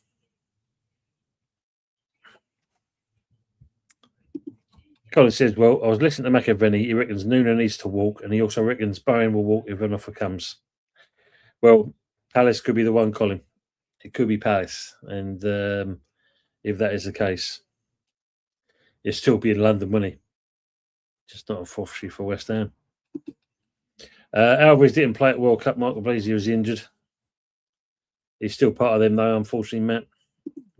Speaker 1: Colin says, well, I was listening to McAvenny. He reckons Nuno needs to walk, and he also reckons Bowen will walk if an offer comes. Well, Palace could be the one, Colin. It could be Palace. And if that is the case, it'll still be in London, wouldn't he? Just not unfortunately for West Ham. Alvarez didn't play at World Cup, Michael Blaze. He was injured. He's still part of them, though, unfortunately, Matt.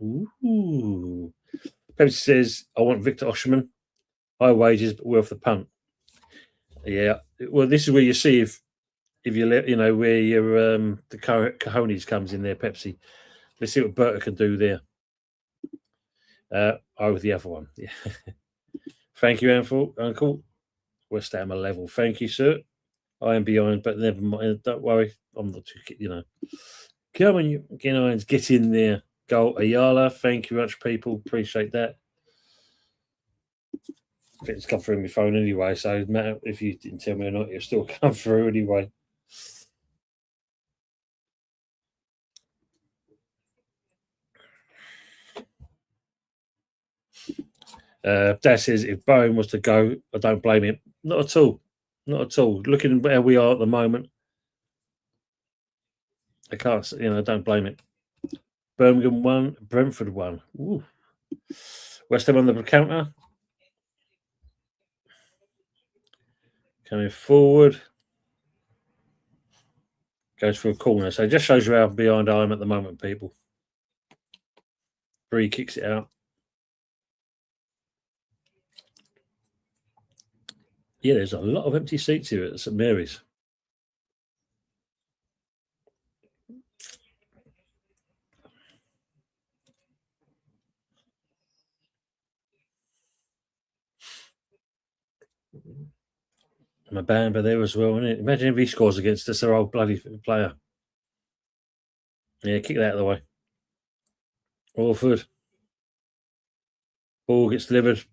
Speaker 1: Ooh. Pepsi says, I want Victor Osimhen. High wages, but worth the punt. Yeah. Well, this is where you see if where your the cojones comes in there, Pepsi. Let's see what Berta can do there. With the other one. Yeah. Thank you, Uncle. West Ham are level. Thank you, sir. I am behind, but never mind. Don't worry. I'm not too, Come on, you Irons, get in there. Goal Ayala. Thank you much, people. Appreciate that. It's come through my phone anyway, so Matt, if you didn't tell me or not, it'll still come through anyway. Dad says if Bowen was to go, I don't blame him. Not at all. Not at all. Looking at where we are at the moment, I can't. I don't blame it. Birmingham won. Brentford won. Ooh. West Ham on the counter. Coming forward. Goes for a corner. So it just shows you how behind I am at the moment, people. Bree kicks it out. Yeah, there's a lot of empty seats here at St Mary's. And a Bamba there as well, isn't it? Imagine if he scores against us, our old bloody player. Yeah, kick that out of the way. Orford. Ball gets delivered.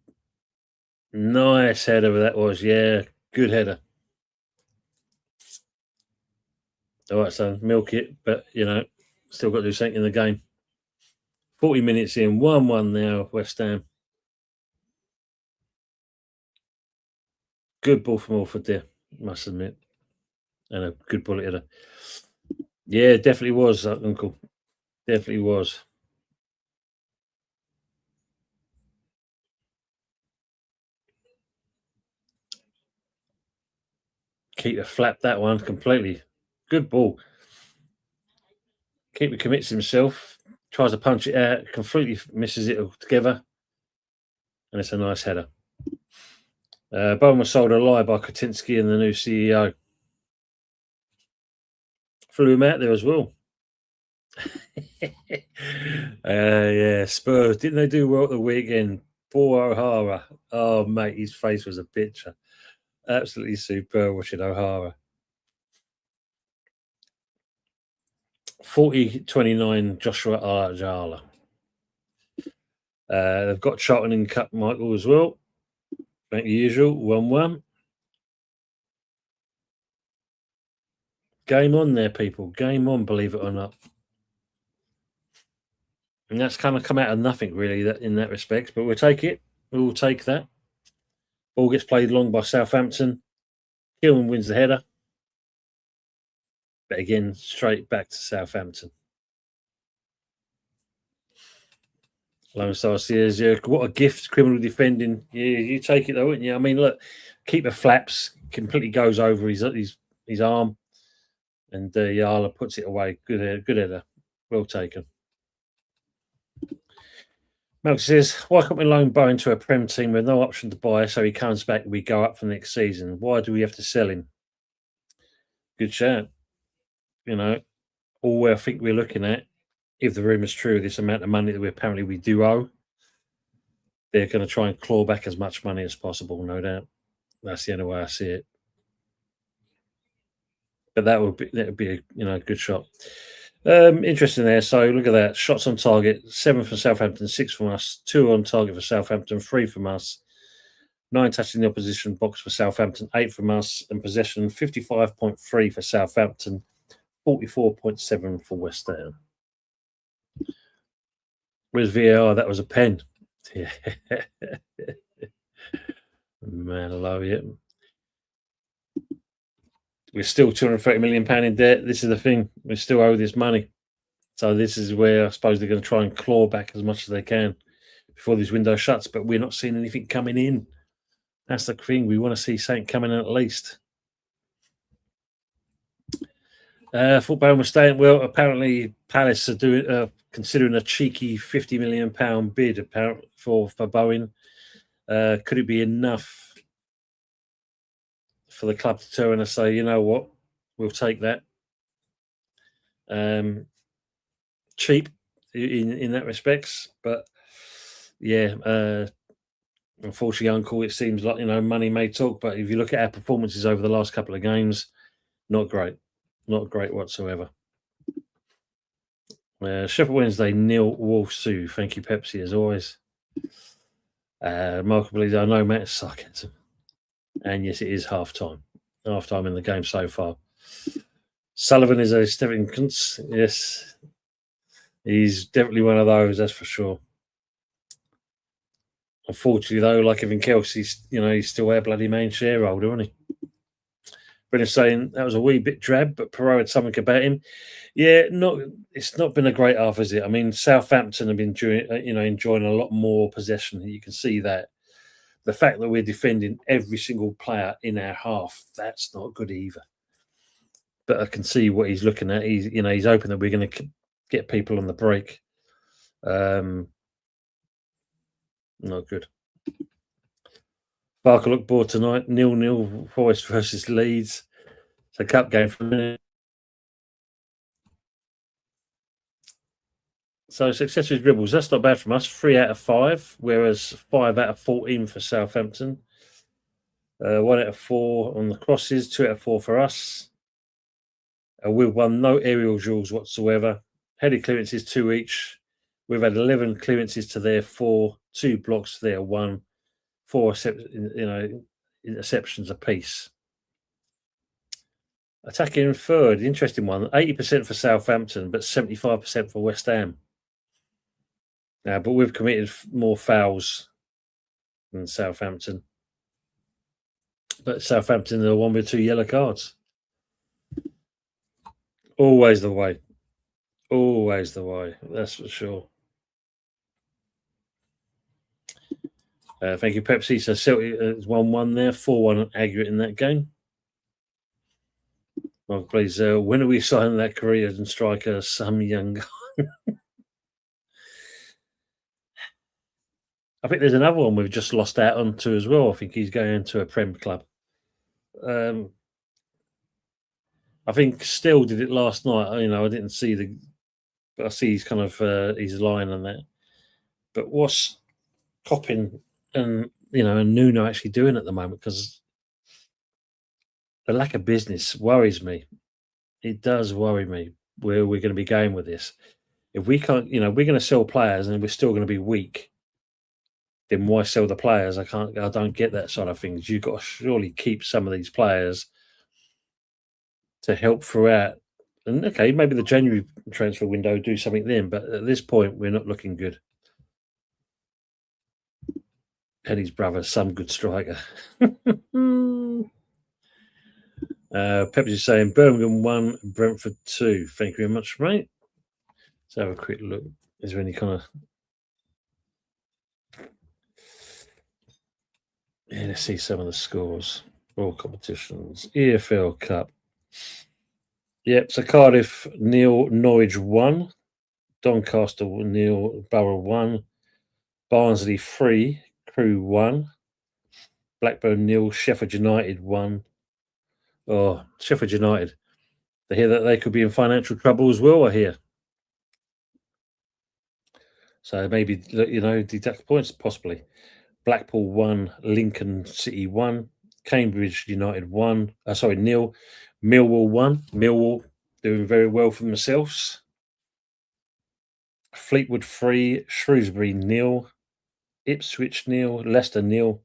Speaker 1: Nice header that was. Yeah, good header. All right, son, milk it, but still got to do something in the game. 40 minutes in, 1-1 now, West Ham. Good ball from Orford there, must admit. And a good bullet header. Yeah, definitely was, Uncle. Definitely was. Keeper flapped that one completely. Good ball. Keeper commits himself, tries to punch it out, completely misses it altogether. And it's a nice header. Bowen was sold a lie by Kotinski and the new CEO. Flew him out there as well. Yeah, Spurs. Didn't they do well at the weekend? Poor O'Hara. Oh, mate, his face was a picture. Absolutely superb watching O'Hara. 40-29 Joshua Arjala. They've got Charlton in Cup, Michael, as well. Like usual, 1-1. Game on there, people. Game on, believe it or not. And that's kind of come out of nothing, really, in that respect. But we'll take it. We'll take that. Ball gets played long by Southampton. Gilman wins the header. But again, straight back to Southampton. Lone Star says, yeah, what a gift, criminal defending. Yeah, you take it though, wouldn't you? I mean, look, keeper flaps, completely goes over his arm, and Yala puts it away. Good header. Well taken. Mel says, why can't we loan Bowen to a Prem team with no option to buy so he comes back and we go up for next season? Why do we have to sell him? Good shout. All I think we're looking at, if the rumour's true, this amount of money that we do owe, they're going to try and claw back as much money as possible, no doubt. That's the only way I see it. But that would be a good shot. Interesting there. So look at that. Shots on target, 7 for Southampton, 6 from us, 2 on target for Southampton, 3 from us, 9 touching the opposition box for Southampton, 8 from us, and possession 55.3 for Southampton, 44.7 for West Ham. Where's VAR? That was a pen. Yeah. Man, I love it. We're still £230 million in debt. This is the thing. We still owe this money. So this is where I suppose they're going to try and claw back as much as they can before this window shuts. But we're not seeing anything coming in. That's the thing. We want to see something coming in at least. Football was staying well. Apparently, Palace are doing considering a cheeky £50 million bid apparently for Bowen. Could it be enough for the club to turn and say, you know what, we'll take that? Cheap in that respects, but yeah. Unfortunately, Uncle, it seems like money may talk. But if you look at our performances over the last couple of games, not great whatsoever. Sheffield Wednesday 0, Wolves 2. Thank you, Pepsi, as always. Remarkably, I know Matt's sarcasm, and yes, it is half time in the game so far. Sullivan is a stepping Kuntz. Yes, he's definitely one of those. That's for sure. Unfortunately, though, like everything else, he's still our bloody main shareholder, isn't he? Brendan's saying that was a wee bit drab, but Perot had something about him. Yeah, it's not been a great half, is it? I mean, Southampton have been enjoying a lot more possession. You can see that. The fact that we're defending every single player in our half, that's not good either. But I can see what he's looking at. He's hoping that we're going to get people on the break. Not good. Barker looked bored tonight. 0-0 Forest versus Leeds. It's a cup game for a minute. So successful dribbles, that's not bad from us. 3 out of 5, whereas 5 out of 14 for Southampton. 1 out of 4 on the crosses, 2 out of 4 for us. We've won no aerial duels whatsoever. Headed clearances 2 each. We've had 11 clearances to their 4, 2 blocks to their 1, 4 interceptions apiece. Attacking third, interesting one. 80% for Southampton, but 75% for West Ham. But we've committed more fouls than Southampton. But Southampton are the one with 2 yellow cards. Always the way. Always the way. That's for sure. Thank you, Pepsi. So Celtic is 1-1 there, 4-1 aggregate in that game. Well, please, when are we signing that Korean striker, Sam Young? I think there's another one we've just lost out on to as well. I think he's going into a Prem club. I think Still did it last night. I didn't see but I see he's kind of his line on that. But what's Coppin and Nuno actually doing at the moment? Because the lack of business worries me. It does worry me where we're going to be going with this. If we can't, we're going to sell players and we're still going to be weak, then why sell the players? I don't get that side of things. You've got to surely keep some of these players to help throughout. And okay, maybe the January transfer window do something then, but at this point, we're not looking good. Eddie's brother, some good striker. Pepsi's saying Birmingham 1, Brentford 2. Thank you very much, mate. Let's have a quick look. Is there any kind of... Yeah, let's see some of the scores. All competitions. EFL Cup. Yep, so Cardiff 0, Norwich 1. Doncaster 0, Borough 1. Barnsley 3, Crew 1. Blackburn 0, Sheffield United 1. Oh, Sheffield United. They hear that they could be in financial trouble as well, I hear. So maybe, deduct points, possibly. Blackpool 1, Lincoln City 1. Cambridge United 1. 0. Millwall 1. Millwall doing very well for themselves. Fleetwood 3, Shrewsbury 0, Ipswich 0, Leicester 0.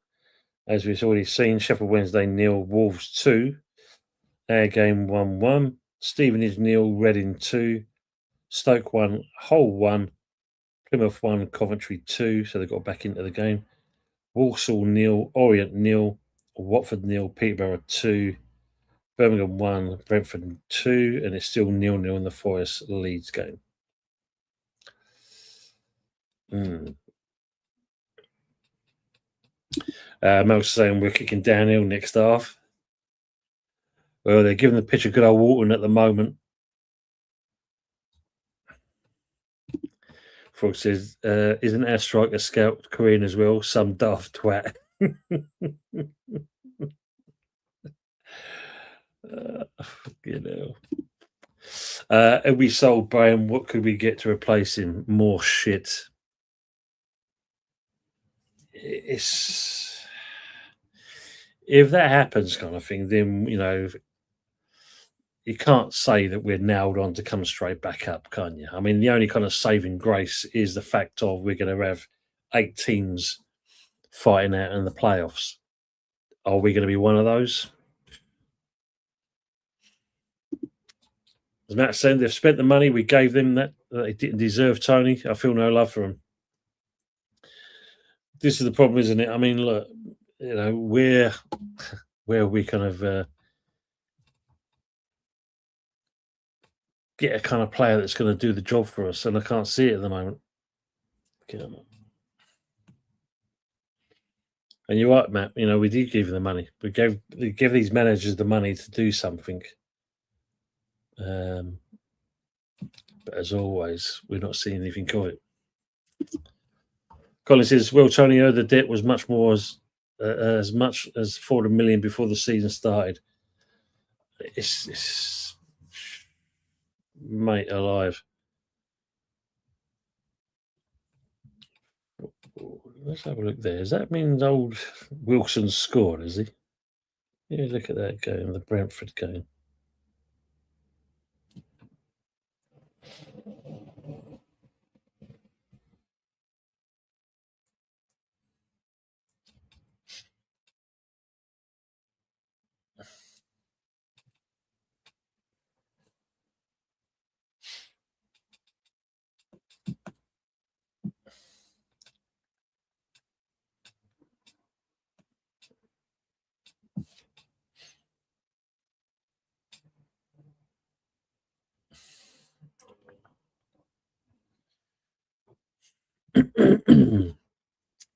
Speaker 1: As we've already seen, Sheffield Wednesday 0, Wolves 2. Our game 1-1. Stevenage 0, Reading 2. Stoke 1, Hull 1. Plymouth 1, Coventry 2. So they got back into the game. Walsall 0, Orient 0. Watford 0, Peterborough 2. Birmingham 1, Brentford 2. And it's still 0-0 in the Forest Leeds game. Mel's saying we're kicking downhill next half. Well, they're giving the pitch a good old watering at the moment. Frog says, isn't our striker scout Korean as well? Some daft twat. If we sold Brian, what could we get to replace him? More shit. It's if that happens, kind of thing, then you can't say that we're nailed on to come straight back up, can you? I mean, the only kind of saving grace is the fact of we're going to have 8 teams fighting out in the playoffs. Are we going to be one of those? As Matt said, they've spent the money. We gave them that they didn't deserve, Tony. I feel no love for them. This is the problem, isn't it? I mean, look, where we kind of get a kind of player that's going to do the job for us, and I can't see it at the moment. And you're right, Matt. We did give them the money. We give these managers the money to do something. But as always, we're not seeing anything of it. Colin says, well, Tony, the debt was much more as much as 400 million before the season started. It's mate alive. Let's have a look there. Does that mean old Wilson's scored, is he? Yeah, look at that game, the Brentford game.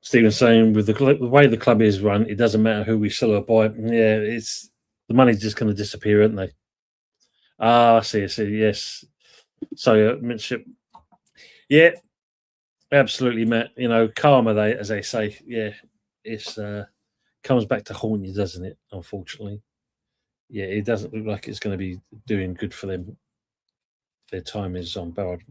Speaker 1: Stephen's saying with the way the club is run, it doesn't matter who we sell or buy. Yeah, it's the money's just going to disappear, aren't they? I see. Yes. So, yeah, absolutely, Matt. Karma, as they say, yeah, it's comes back to haunt you, doesn't it? Unfortunately, yeah, it doesn't look like it's going to be doing good for them. Their time is on board.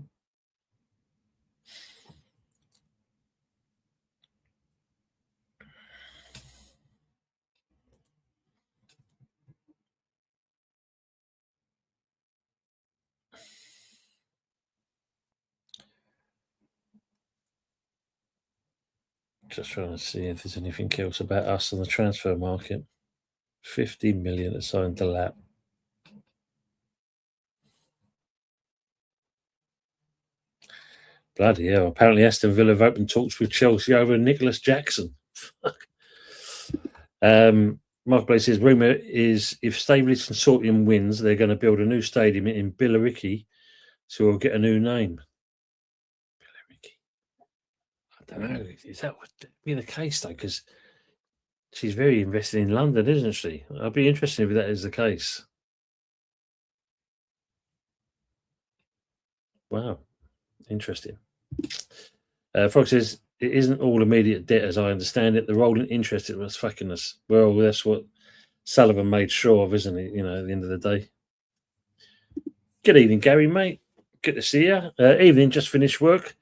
Speaker 1: Just trying to see if there's anything else about us on the transfer market. 50 million assigned to lap. Bloody hell. Apparently Aston Villa have opened talks with Chelsea over Nicholas Jackson. Michael Blake says, rumour is if Staveley's consortium wins, they're going to build a new stadium in Billericay, so we'll get a new name. Billericay. I don't know. Is that would be the case, though? Because she's very invested in London, isn't she? I'd be interested if that is the case. Wow. Interesting. Frog says, it isn't all immediate debt as I understand it. The rolling interest it was fucking us. Well, that's what Sullivan made sure of, isn't it? At the end of the day. Good evening, Gary, mate. Good to see you. Evening, just finished work.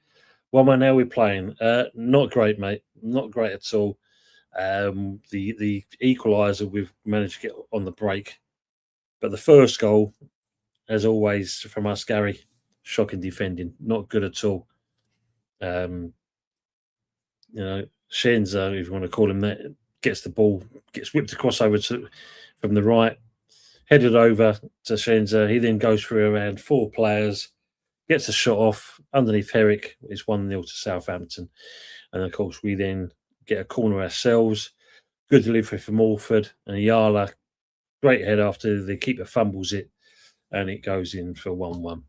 Speaker 1: What am I now we're playing? Not great, mate. Not great at all. The equaliser we've managed to get on the break. But the first goal, as always, from us, Gary, shocking defending. Not good at all. Shenza, if you want to call him that, gets the ball, gets whipped across over from the right, headed over to Shenza. He then goes through around 4 players, gets a shot off underneath Herrick. It's 1-0 to Southampton. And of course, we then get a corner ourselves. Good delivery from Alford and Yala. Great head after the keeper fumbles it, and it goes in for 1-1.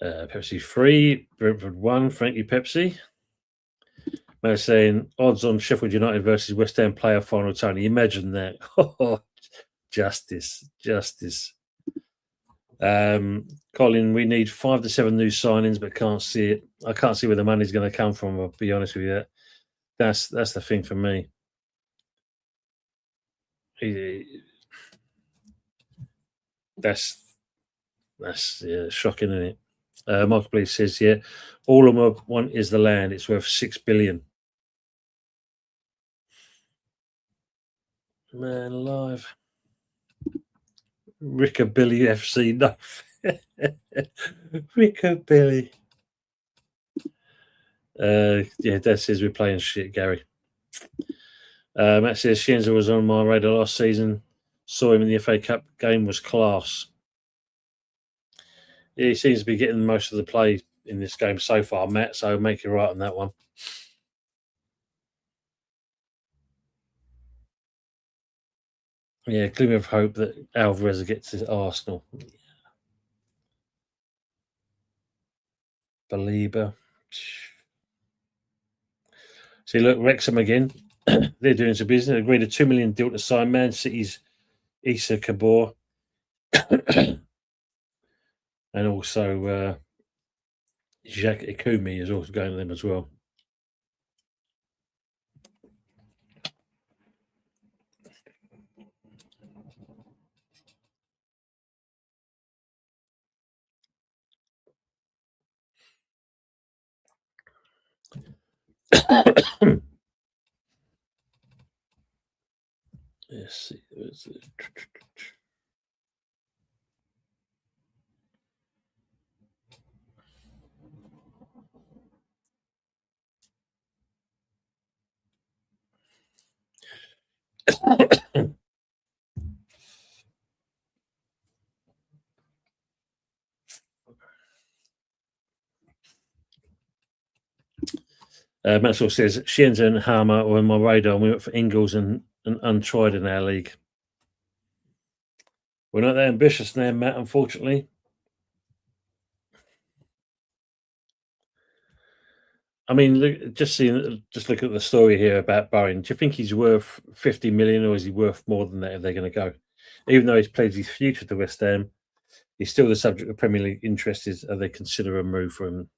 Speaker 1: Pepsi 3, Brentford 1. Thank you, Pepsi. They're saying odds on Sheffield United versus West Ham playoff final, Tony. Imagine that. Justice. Colin, we need 5 to 7 new signings, but can't see it. I can't see where the money's going to come from. I'll be honest with you. That's the thing for me. That's shocking, isn't it? Michael Blease says, yeah, all of them want is the land. It's worth 6 billion. Man alive. Rickabilly FC, no. Rickabilly. That says we're playing shit, Gary. Matt says Shenza was on my radar last season. Saw him in the FA Cup game, was class. Yeah, he seems to be getting most of the play in this game so far, Matt, so make it right on that one. Yeah, glimmer of hope that Alvarez gets to Arsenal. Belieber. See, look, Wrexham again. They're doing some business. Agreed a 2 million deal to sign Man City's Issa Kabor. And also Jacques Ikumi is also going to them as well. Let's see. Maxwell says Shenza and Hammer were on my radar, and we went for Ingles and untried in our league. We're not that ambitious now, Matt, unfortunately. I mean, just look at the story here about Bowen. Do you think he's worth 50 million, or is he worth more than that if they're going to go? Even though he's played his future to West Ham, he's still the subject of Premier League interest. As they consider a move for him.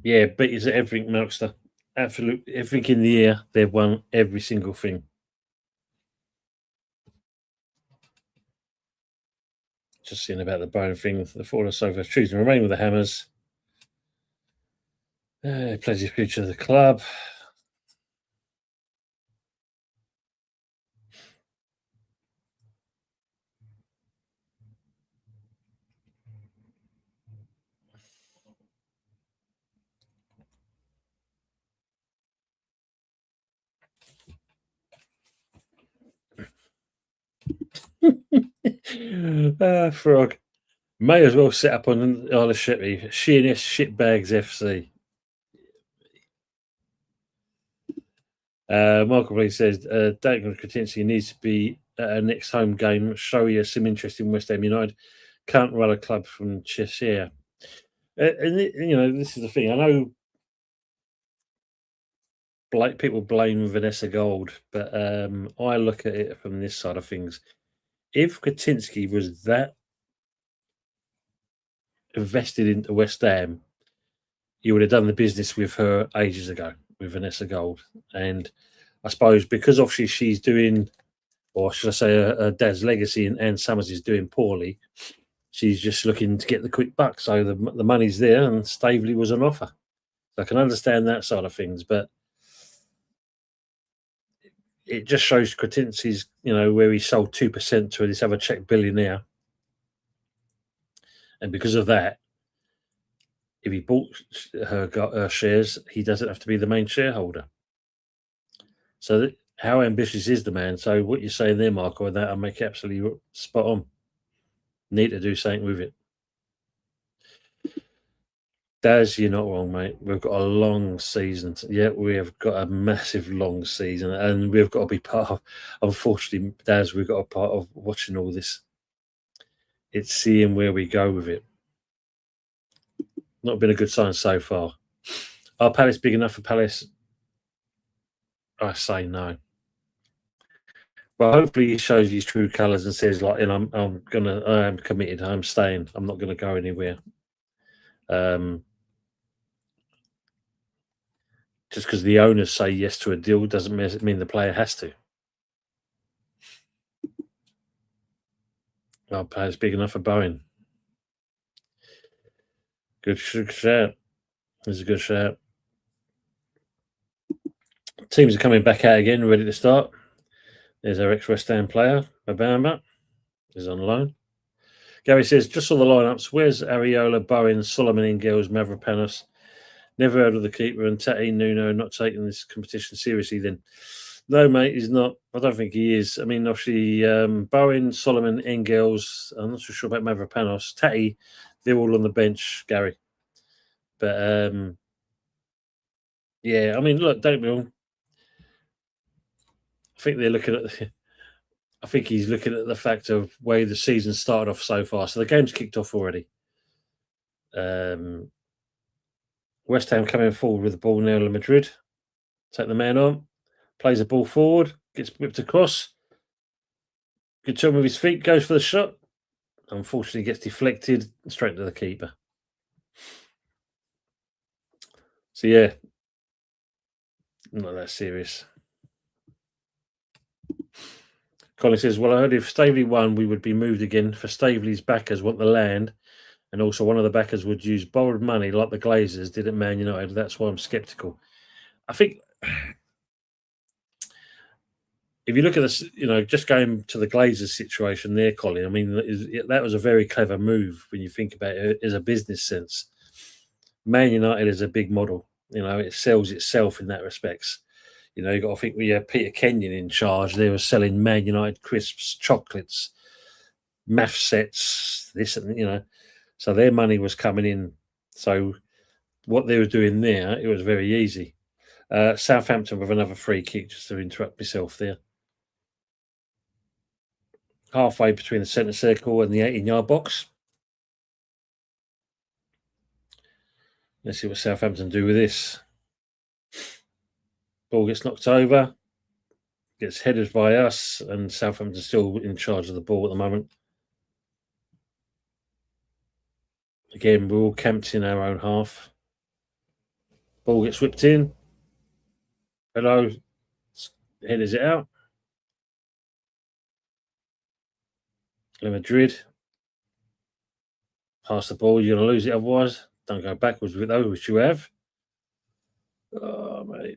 Speaker 1: Yeah, but is it everything, Melkster? Absolutely everything in the year. They've won every single thing. Just seeing about the Bowen thing. The Florida Sofa choosing to remain with the Hammers. Plays his future to the club. Frog. May as well set up on Isle of Sheppey. Sheerness Shitbags FC. Michael Lee says Duncan Kratinski needs to be at our next home game. Show you some interest in West Ham United. Can't run a club from Cheshire. And this is the thing. I know people blame Vanessa Gold, but I look at it from this side of things. If Kratinski was that invested into West Ham, you would have done the business with her ages ago, with Vanessa Gold. And I suppose because obviously she's doing, or should I say her dad's legacy and Anne Summers is doing poorly, she's just looking to get the quick buck. So the money's there and Staveley was on offer. So I can understand that side of things. But it just shows Kratinski's, where he sold 2% to this other Czech billionaire. And because of that, if he bought her shares, he doesn't have to be the main shareholder. So how ambitious is the man? So what you're saying there, Marco, and that I make absolutely spot on. Need to do something with it. Daz, you're not wrong, mate. We've got a long season. Yeah, we have got a massive long season, and we've got to be part of. Unfortunately, Daz, we've got a part of watching all this. It's seeing where we go with it. Not been a good sign so far. Are Palace big enough for Palace? I say no. Well, hopefully he shows his true colours and says, like, I am committed. I'm staying. I'm not going to go anywhere. Just because the owners say yes to a deal doesn't mean the player has to. Our player's big enough for Bowen. Good shout. It's a good shout. Teams are coming back out again, ready to start. There's our ex-West Ham player, Mabamba. Is on loan. Gary says, just saw the lineups. Where's Areola, Bowen, Solomon Ingels, Mavropanos? Never heard of the keeper, and Tati Nuno not taking this competition seriously then. No, mate, he's not. I don't think he is. I mean, obviously, Bowen, Solomon, Engels, I'm not so sure about Mavropanos. Tati, they're all on the bench, Gary. But, yeah, I mean, look, don't be wrong. I think they're looking at I think he's looking at the fact of where the season started off so far. So the game's kicked off already. West Ham coming forward with the ball now in Madrid. Take the man on. Plays the ball forward. Gets whipped across. Good turn with his feet. Goes for the shot. Unfortunately, gets deflected straight to the keeper. So, yeah. Not that serious. Colin says, well, I heard if Staveley won, we would be moved again. For Staveley's backers want the land. And also one of the backers would use borrowed money like the Glazers did at Man United. That's why I'm sceptical. I think if you look at this, just going to the Glazers situation there, Colin, I mean, that was a very clever move when you think about it as a business sense. Man United is a big model. It sells itself in that respects. You've got to think we had Peter Kenyon in charge. They were selling Man United crisps, chocolates, math sets, this and, so their money was coming in. So what they were doing there, it was very easy. Southampton with another free kick, just to interrupt myself there. Halfway between the centre circle and the 18-yard box. Let's see what Southampton do with this. Ball gets knocked over. Gets headed by us, and Southampton's still in charge of the ball at the moment. Again, we're all camped in our own half. Ball gets whipped in. Hello. Headers it out. Madrid. Pass the ball. You're going to lose it otherwise. Don't go backwards with those, which you have. Oh, mate.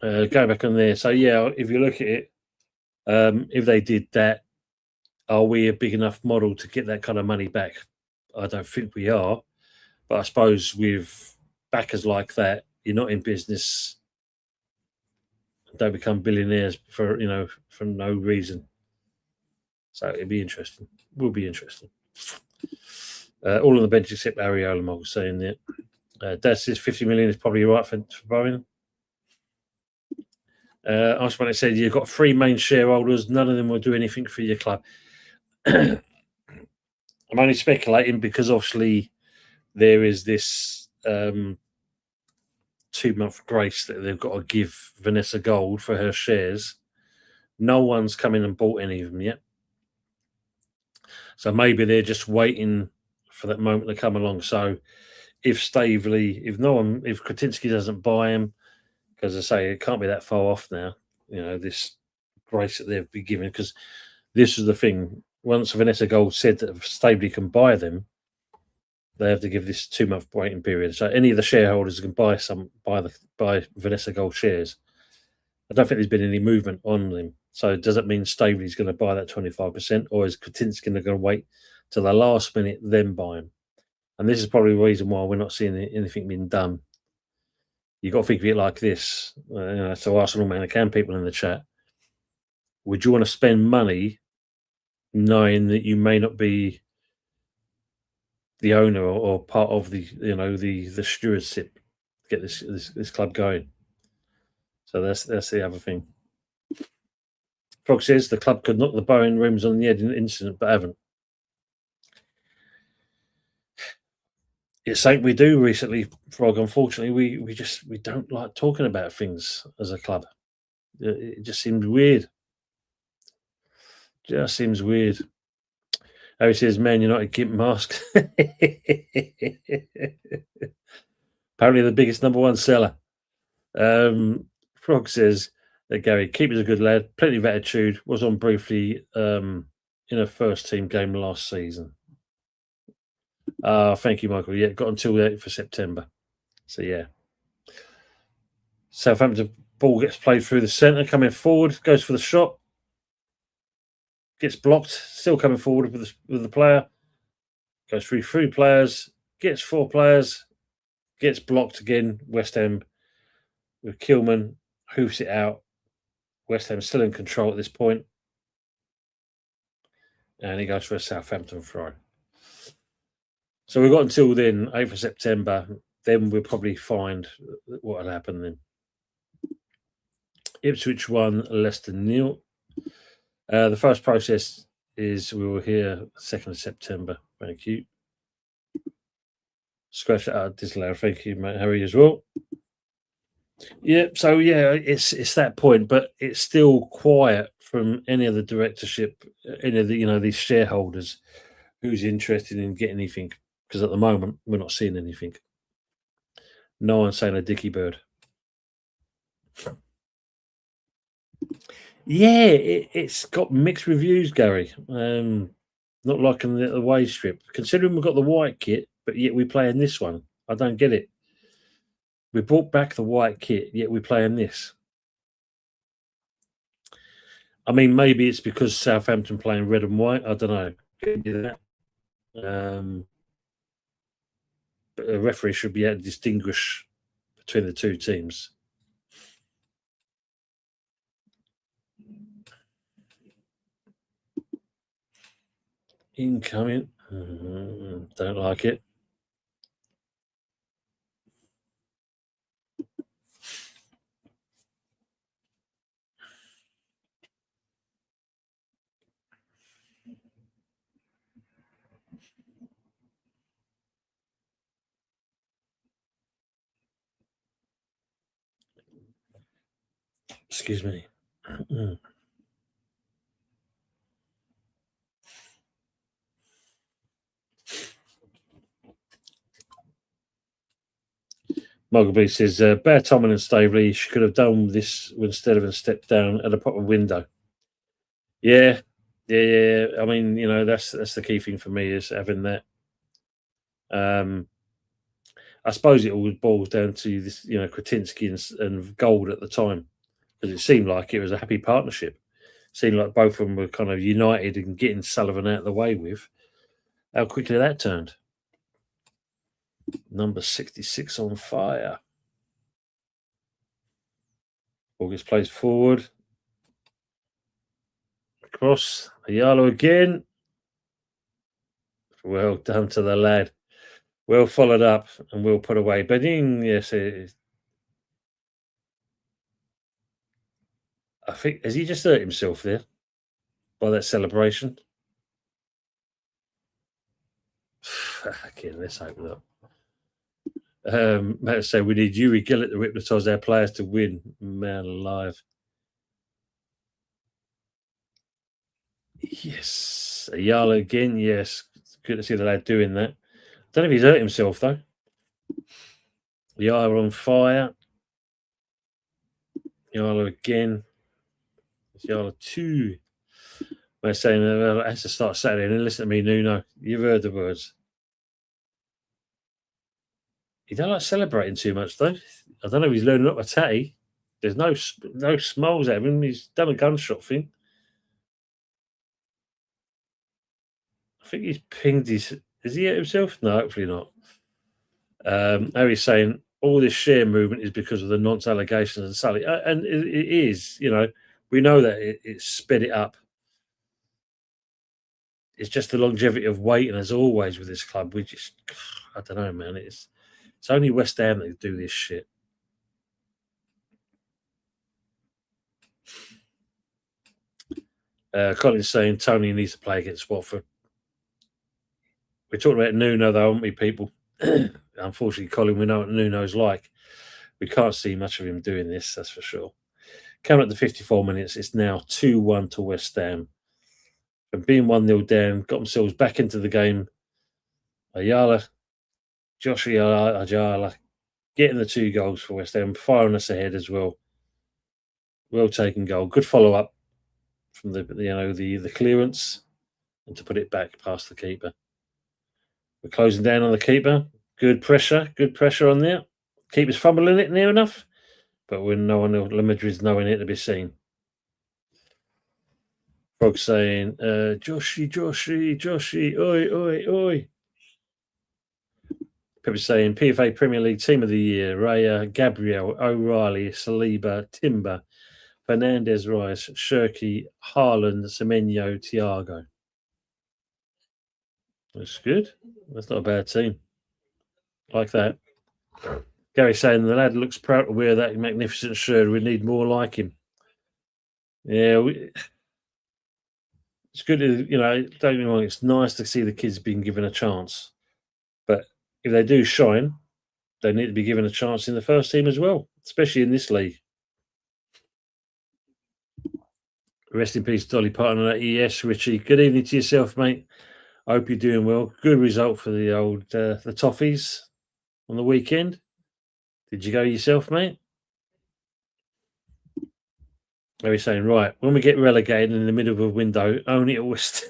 Speaker 1: Go back on there. So, yeah, if you look at it, if they did that, are we a big enough model to get that kind of money back? I don't think we are. But I suppose with backers like that, you're not in business. Don't become billionaires for no reason. So it'd be interesting. Will be interesting. All on the bench except Areola, I was saying that. Dad says 50 million is probably right for Bowen. Osman said you've got 3 main shareholders. None of them will do anything for your club. I'm only speculating because obviously there is this 2-month grace that they've got to give Vanessa Gold for her shares. No one's come in and bought any of them yet. So maybe they're just waiting for that moment to come along. So if Kratinski doesn't buy him, because I say it can't be that far off now, this grace that they've been given, because this is the thing. Once Vanessa Gold said that Staveley can buy them, they have to give this 2-month waiting period. So any of the shareholders can buy Vanessa Gold shares. I don't think there's been any movement on him. So does it mean Staveley's going to buy that 25%, or is Katinski going to wait till the last minute then buy him? And this is probably the reason why we're not seeing anything being done. You've got to think of it like this. So Arsenal Man can people in the chat. Would you want to spend money knowing that you may not be the owner or part of the stewardship to get this club going? So that's the other thing. Frog says the club could knock the Bowen rims on the head in an incident, but haven't. It's something we do recently, Frog. Unfortunately, we don't like talking about things as a club. It just seems weird. Just seems weird. Harry says, "Man United keep mask." Apparently, the biggest number one seller. Frog says that Gary Keeper's a good lad, plenty of attitude. Was on briefly in a first team game last season. Thank you, Michael. Yeah, got until the 8th of September. So yeah. Southampton ball gets played through the centre, coming forward, goes for the shot, gets blocked, still coming forward with the player, goes through 3 players, gets 4 players, gets blocked again. West Ham with Kilman, hoofs it out. West Ham still in control at this point. And he goes for a Southampton throw. So we've got until then, 8th of September. Then we'll probably find what will happen then. Ipswich 1, Leicester 0. The first process is we will hear 2nd of September. Thank you. Scratch that out, Dislow. Thank you, mate. Harry, as well. Yeah, so yeah, it's that point, but it's still quiet from any of the directorship, any of the these shareholders who's interested in getting anything, because at the moment we're not seeing anything. No one's saying a dicky bird. Yeah, it's got mixed reviews, Gary. Not liking the away strip. Considering we've got the white kit, but yet we play in this one. I don't get it. We brought back the white kit, yet we play in this. I mean, maybe it's because Southampton playing red and white. I don't know. But a referee should be able to distinguish between the two teams. Incoming. Don't like it. Excuse me. Muggleby says, Bear Tomlin and Staveley, she could have done this instead of stepped down at a proper window. Yeah. I mean, that's the key thing for me is having that. I suppose it all boils down to this, Kretinsky and Gold at the time, because it seemed like it was a happy partnership. It seemed like both of them were kind of united in getting Sullivan out of the way with. How quickly that turned. Number 66 on fire. August plays forward. Across. Ayala again. Well done to the lad. Well followed up and well put away. Beding, yes. I think, has he just hurt himself there by that celebration? Again, let's open up. Matt say we need Yuri Gillett to hypnotise our players to win. Man alive. Yes. Ayala again, yes. It's good to see the lad doing that. Don't know if he's hurt himself though. Ayala on fire. Ayala again. Ayala 2. They're saying it has to start Saturday. And then listen to me, Nuno. You've heard the words. He don't like celebrating too much though. I don't know if he's learning up a tatty. There's no smiles at him. He's done a gunshot thing. I think he's pinged his. Is he hit himself? No, hopefully not. Harry's saying all this share movement is because of the nonce allegations and Sully, and it is. We know that it's sped it up. It's just the longevity of waiting, as always with this club. I don't know, man. It's only West Ham that do this shit. Colin's saying Tony needs to play against Watford. We're talking about Nuno, though, aren't we, people? Unfortunately, Colin, we know what Nuno's like. We can't see much of him doing this, that's for sure. Coming up to 54 minutes, it's now 2-1 to West Ham. And being 1-0 down, got themselves back into the game. Josh Ayala, getting the 2 goals for West Ham, firing us ahead as well. Well taken goal. Good follow up from the clearance, and to put it back past the keeper. We're closing down on the keeper. Good pressure on there. Keeper's fumbling it near enough, but when no one, Madrid's nowhere near to be seen. Frog saying, Joshy, oi. People saying PFA Premier League Team of the Year, Raya, Gabriel, O'Reilly, Saliba, Timber, Fernandez, Rice, Shirky, Haaland, Semenyo, Thiago. That's good. That's not a bad team. Like that. Gary saying the lad looks proud to wear that magnificent shirt. We need more like him. Yeah, it's good to, don't get me wrong, it's nice to see the kids being given a chance. But if they do shine, they need to be given a chance in the first team as well, especially in this league. Rest in peace, Dolly Parton at ES, Richie. Good evening to yourself, mate. I hope you're doing well. Good result for the old the Toffees on the weekend. Did you go yourself, mate? They were saying, right, when we get relegated in the middle of a window, only at West.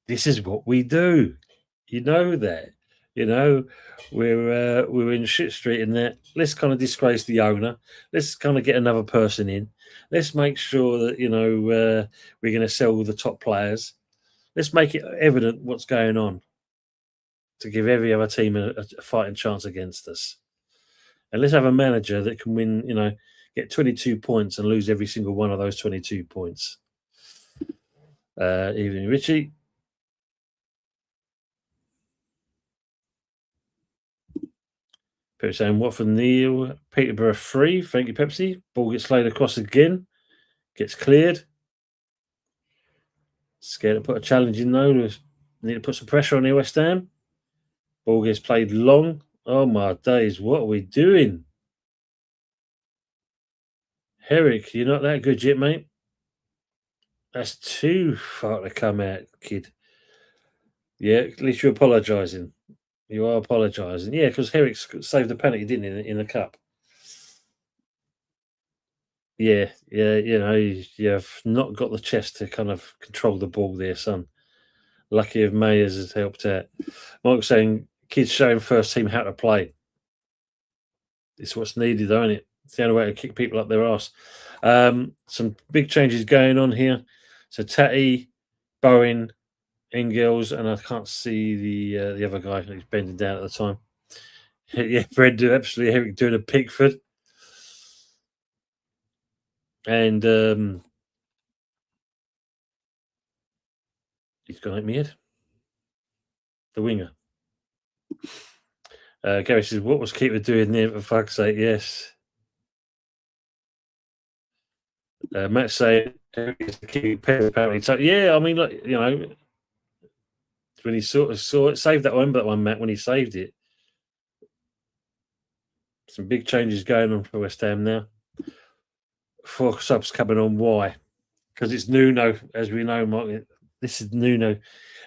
Speaker 1: This is what we do. You know that. We're in shit street in there. Let's kind of disgrace the owner. Let's kind of get another person in. Let's make sure that we're going to sell the top players. Let's make it evident what's going on to give every other team a fighting chance against us. And let's have a manager that can win, get 22 points and lose every single one of those 22 points. Evening, Richie. People saying, what for Neil? Peterborough 3. Thank you, Pepsi. Ball gets laid across again. Gets cleared. Scared to put a challenge in, though. Need to put some pressure on here, West Ham. Ball gets played long. Oh, my days. What are we doing? Herrick, you're not that good yet, mate. That's too far to come out, kid. Yeah, at least you're apologising. You are apologising. Yeah, because Herrick saved the penalty, didn't he, in the cup? Yeah, you've not got the chest to kind of control the ball there, son. Lucky if Mayers has helped out. Mike's saying kids showing first team how to play. It's what's needed, though, isn't it? It's the only way to kick people up their arse. Some big changes going on here. So Tatty, Bowen, Ingels, and I can't see the other guy who's bending down at the time. Yeah, Brendan, absolutely Eric doing a Pickford. And he's gone at me head. The winger. Gary says, what was Keeper doing there, for fuck's sake? Yes. Matt saying, apparently. So, yeah, I mean, look, when he saw it, saved that one, but that one, Matt, when he saved it. Some big changes going on for West Ham now. 4 subs coming on. Why? Because it's Nuno, as we know, Mark. This is Nuno.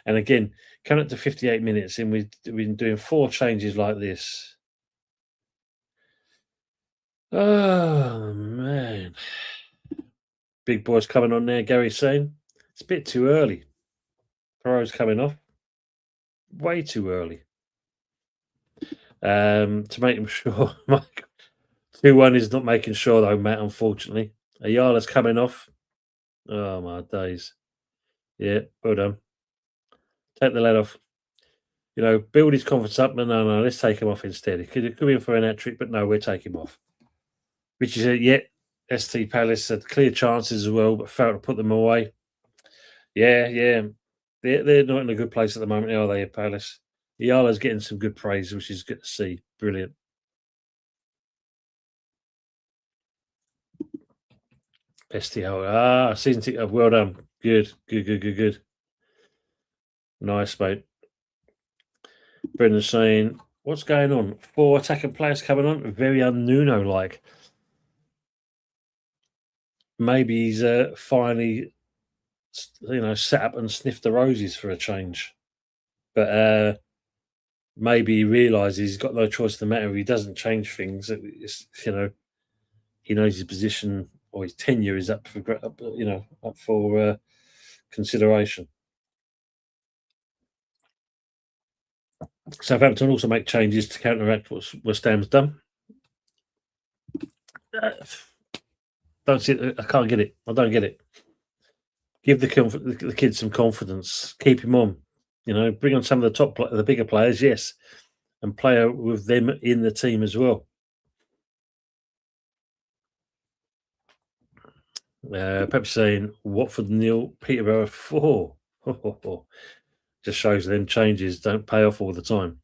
Speaker 1: And again, coming up to 58 minutes, and we've been doing 4 changes like this. Oh, man. Big boys coming on there, Gary's saying. It's a bit too early. Pro's coming off. Way too early. to make him sure. 2-1 is not making sure though, Matt, unfortunately. Ayala's coming off. Oh my days. Yeah, well done. Take the lead off. Build his confidence up. No, let's take him off instead. It could be in for an hat trick, but no, we'll take him off. Which is it, yeah. ST Palace had clear chances as well, but failed to put them away. Yeah. They're not in a good place at the moment, are they, Palace? Ayala's getting some good praise, which is good to see. Brilliant. ST season ticket. Well done. Good. Nice, mate. Brendan's saying, what's going on? 4 attacking players coming on. Very un-Nuno like. Maybe he's finally, sat up and sniffed the roses for a change. But maybe he realises he's got no choice in the matter. If he doesn't change things, he knows his position or his tenure is up for consideration. Southampton also make changes to counteract what West Ham's done. Don't see it. I can't get it. I don't get it. Give the kids some confidence. Keep him on. Bring on some of the bigger players, yes, and play with them in the team as well. Pep's saying Watford 0, Peterborough 4. Just shows them changes don't pay off all the time.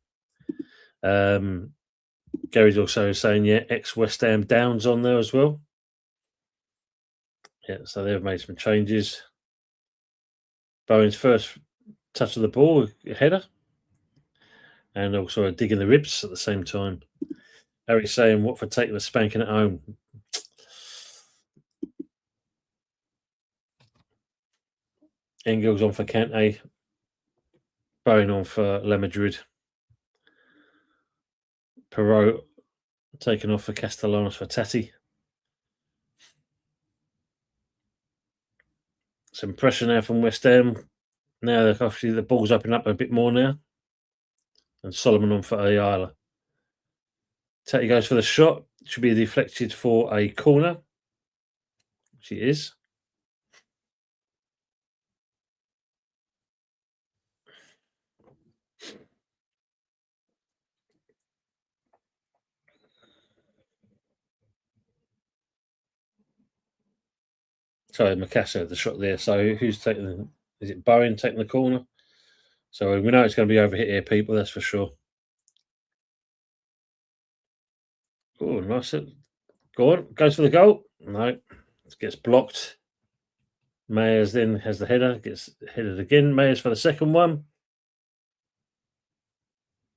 Speaker 1: Gary's also saying, ex West Ham Downs on there as well. Yeah, so they've made some changes. Bowen's first touch of the ball, a header, and also a dig in the ribs at the same time. Harry's saying Watford taking a spanking at home. Engel's on for Kante. Bowen on for La Madrid. Perot taken off for Castellanos for Tati. Some pressure now from West Ham. Now, obviously, the ball's opening up a bit more now. And Solomon on for Ayala. Tati goes for the shot. Should be deflected for a corner. Which it is. Sorry, Macassar had the shot there. So who's taking is it Bowen taking the corner? So we know it's going to be overhit here, people, that's for sure. Oh, nice. Go on. Goes for the goal. No. It gets blocked. Mayers then has the header. Gets headed again. Mayers for the second one.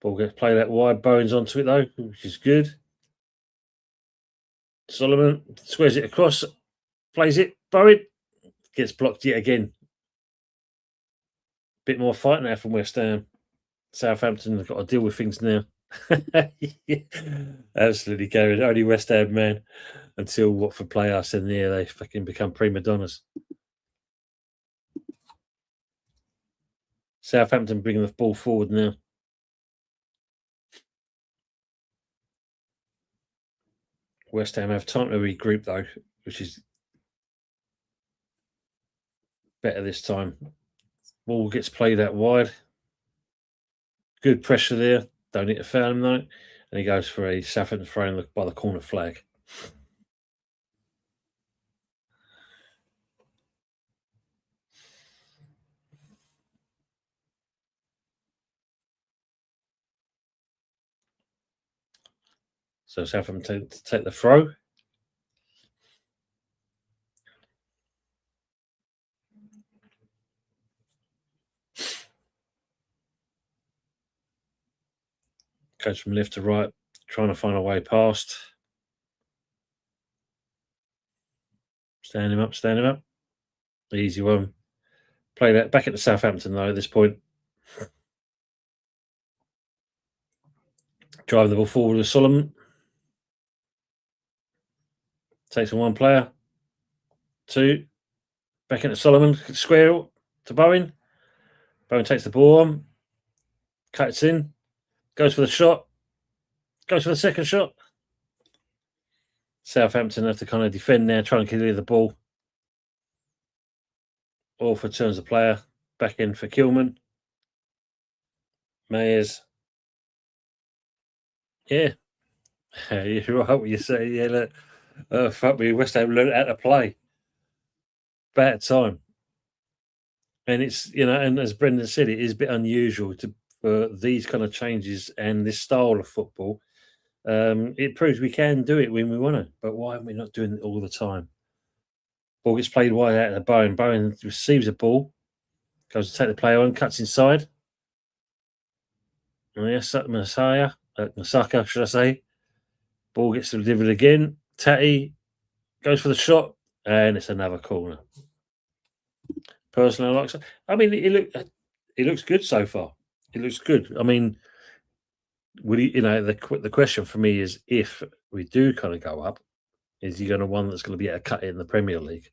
Speaker 1: Ball gets played out wide. Bowen's onto it, though, which is good. Solomon squares it across. Plays it. Bowen gets blocked yet again. Bit more fight now from West Ham. Southampton have got to deal with things now. Absolutely, Gary. Only West Ham, man. Until Watford play us in there, they fucking become prima donnas. Southampton bringing the ball forward now. West Ham have time to regroup, though, which is better this time. Ball gets played out wide. Good pressure there. Don't need to foul him, though. And he goes for a Southampton throw by the corner flag. So Southampton to take the throw. Goes from left to right, trying to find a way past. Stand him up. Easy one. Play that back at the Southampton, though, at this point. Drive the ball forward with Solomon. Takes on one player. 2. Back into Solomon. Square to Bowen. Bowen takes the ball on. Cuts in. Goes for the shot. Goes for the second shot. Southampton have to kind of defend there, trying to clear the ball. Orford turns the player back in for Kilman. Mayers. Yeah. You're right what you say. Yeah, look, fuck me. West Ham learned how to play. Bad time. And it's, and as Brendan said, it is a bit unusual for these kind of changes and this style of football. It proves we can do it when we want to, but why are we not doing it all the time? Ball gets played wide out of the Bowen. Bowen receives a ball, goes to take the player on, cuts inside. And yes, Masaka, should I say? Ball gets delivered again. Tatty goes for the shot, and it's another corner. Personally, I like. I mean, it looks good so far. It looks good. I mean, would he? The question for me is, if we do kind of go up, is he going to one that's going to be able to cut it in the Premier League?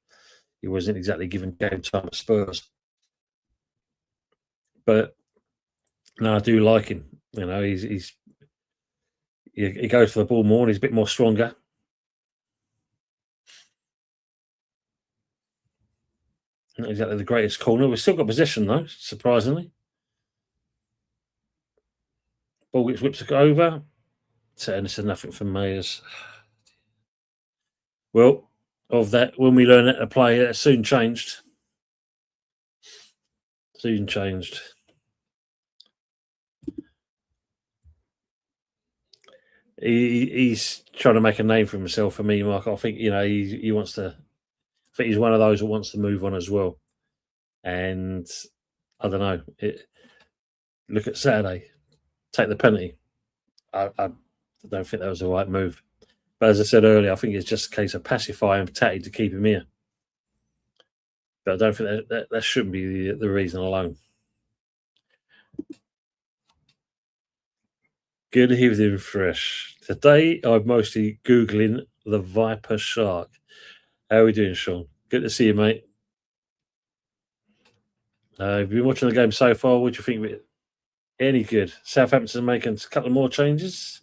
Speaker 1: He wasn't exactly given game time at Spurs, but no, I do like him. He goes for the ball more, and he's a bit more stronger. Not exactly the greatest corner. We've still got possession though, surprisingly. Ball gets whipped over. And it's nothing from Mayers. Well, of that, when we learn how to play, it soon changed. Soon changed. He's trying to make a name for himself. For me, Mark, I think he wants to. I think he's one of those who wants to move on as well. And I don't know. Look at Saturday, take the penalty. I don't think that was the right move. But as I said earlier, I think it's just a case of pacifying Tatty to keep him here. But I don't think that shouldn't be the reason alone. Good evening, Fresh. Today I'm mostly Googling the Viper Shark. How are we doing, Sean? Good to see you, mate. Have you been watching the game so far? What do you think of it? Any good? Southampton making a couple more changes.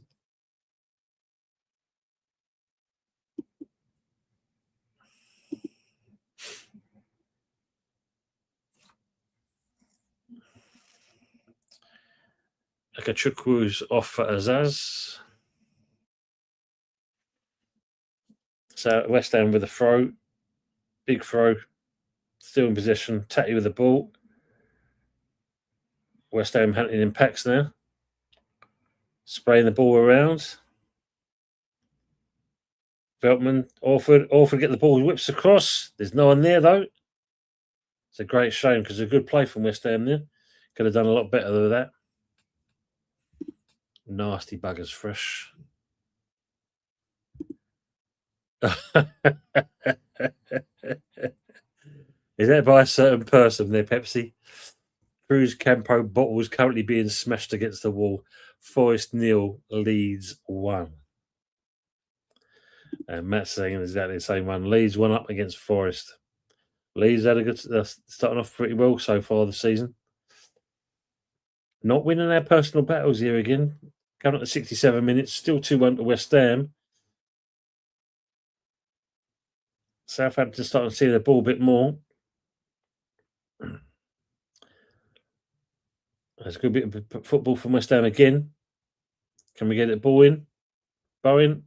Speaker 1: Akachukwu's off for Azaz. So West Ham with a throw. Big throw. Still in possession. Tatty with the ball. West Ham hunting in packs now. Spraying the ball around. Veltman, Orford get the ball, whips across. There's no one there though. It's a great shame because it's a good play from West Ham there. Could have done a lot better with that. Nasty buggers, Fresh. Is that by a certain person there, Pepsi? Cruz Campo bottle is currently being smashed against the wall. Forest nil, Leeds 1. And Matt's saying exactly the same one. Leeds 1 up against Forest. Leeds had a good starting off pretty well so far this season. Not winning our personal battles here again. Coming up to 67 minutes, still 2-1 to West Ham. Southampton starting to see the ball a bit more. There's a good bit of football from West Ham again. Can we get the ball in? Bowen?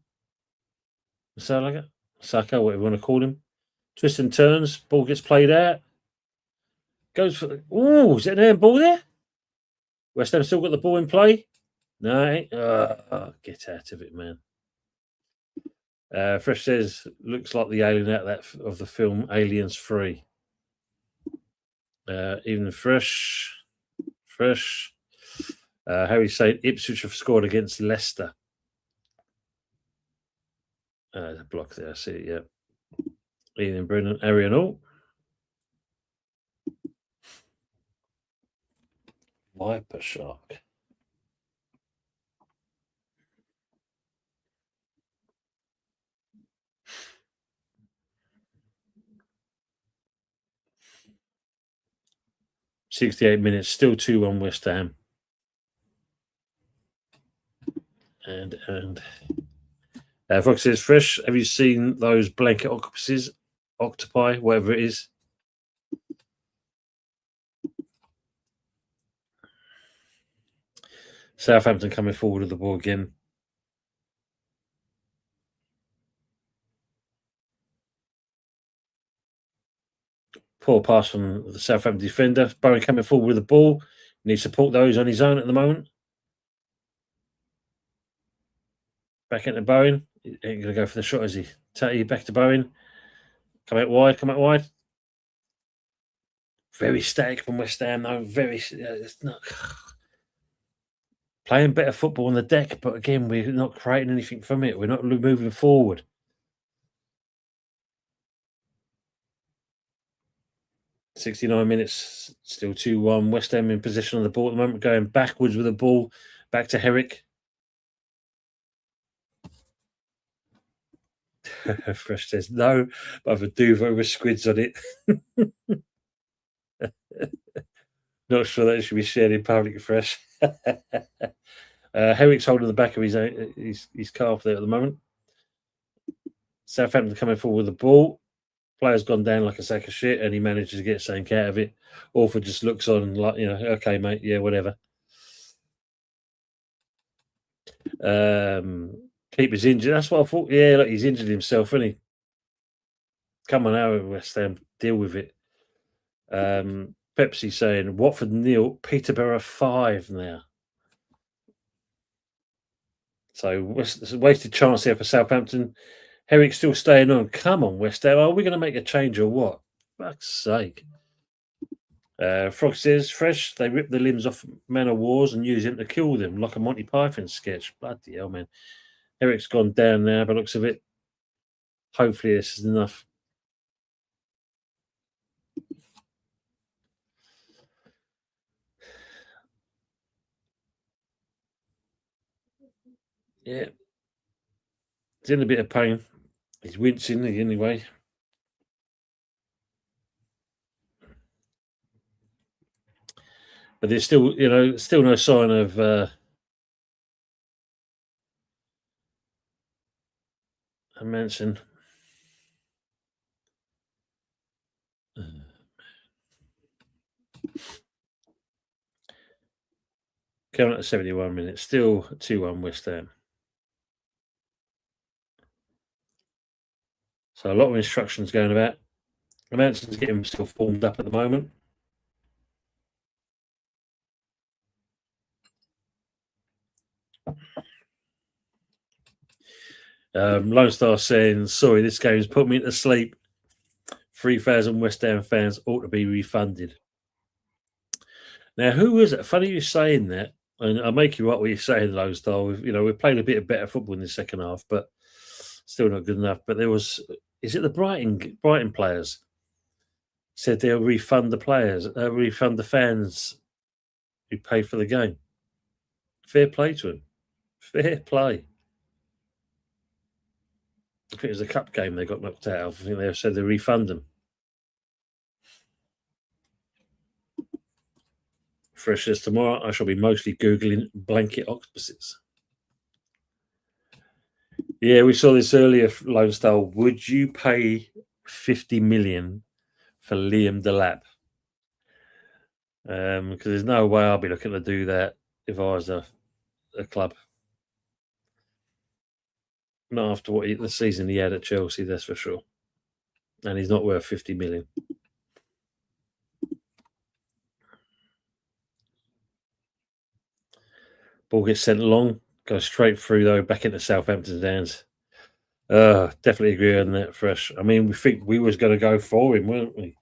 Speaker 1: Saka, whatever you want to call him. Twists and turns. Ball gets played out. Goes for the. Oh, is that an ball there? West Ham still got the ball in play. No, get out of it, man. Fresh says looks like the alien out of the film Aliens 3. Even Fresh. Harry saying Ipswich have scored against Leicester. The block there, I see it, yeah. Ian Brennan, Arian all. Viper Shark. $68 minutes, still 2-1 West Ham. And Fox says, Fresh, have you seen those blanket octopi, whatever it is? Southampton coming forward with the ball again. Poor pass from the Southampton defender. Bowen coming forward with the ball. Needs support those on his own at the moment. Back into Bowen. He ain't going to go for the shot, is he? Tatty back to Bowen. Come out wide. Very static from West Ham, though. It's not playing better football on the deck, but again, we're not creating anything from it. We're not moving forward. 69 minutes, still 2-1. West Ham in possession of the ball at the moment, going backwards with the ball. Back to Herrick. Fresh says no, but I've a duvet with squids on it. Not sure that it should be shared in public. Fresh. Herrick's holding the back of his calf there at the moment. Southampton coming forward with the ball. Player's gone down like a sack of shit, and he manages to get something out of it. Orford just looks on like, okay, mate, yeah, whatever. Keeper's injured. That's what I thought. Yeah, look, he's injured himself, isn't he? Come on, now, West Ham, deal with it. Pepsi saying Watford 0, Peterborough 5 now. So it's a wasted chance here for Southampton. Herrick still staying on. Come on, West Ham. Are we going to make a change or what? Fuck's sake. Frog says, Fresh, they rip the limbs off men of wars and use him to kill them like a Monty Python sketch. Bloody hell, man. Herrick's gone down now by the looks of it. Hopefully this is enough. Yeah. He's in a bit of pain. He's wincing anyway. But there's still, still no sign of Manson. Coming at 71 minutes, still 2-1 West Ham. So a lot of instructions going about. Manson's getting himself formed up at the moment. Lone Star saying, sorry, this game's put me to sleep. 3,000 West Ham fans ought to be refunded. Now, who was it? Funny you saying that, and I'll make you what you're saying, Lone Star. We've played a bit of better football in the second half, but still not good enough. But is it the Brighton players said they'll refund the fans who pay for the game? Fair play to them. Fair play. I think it was a cup game they got knocked out of. I think they said they refund them. Fresh as tomorrow, I shall be mostly Googling blanket octopuses. Yeah, we saw this earlier, Lone Star. Would you pay 50 million for Liam Delap? Because there's no way I'll be looking to do that if I was a club. Not after the season he had at Chelsea, that's for sure. And he's not worth 50 million. Ball gets sent long, goes straight through though, back into Southampton's hands. Definitely agree on that, Fresh. I mean, we think we was going to go for him, weren't we?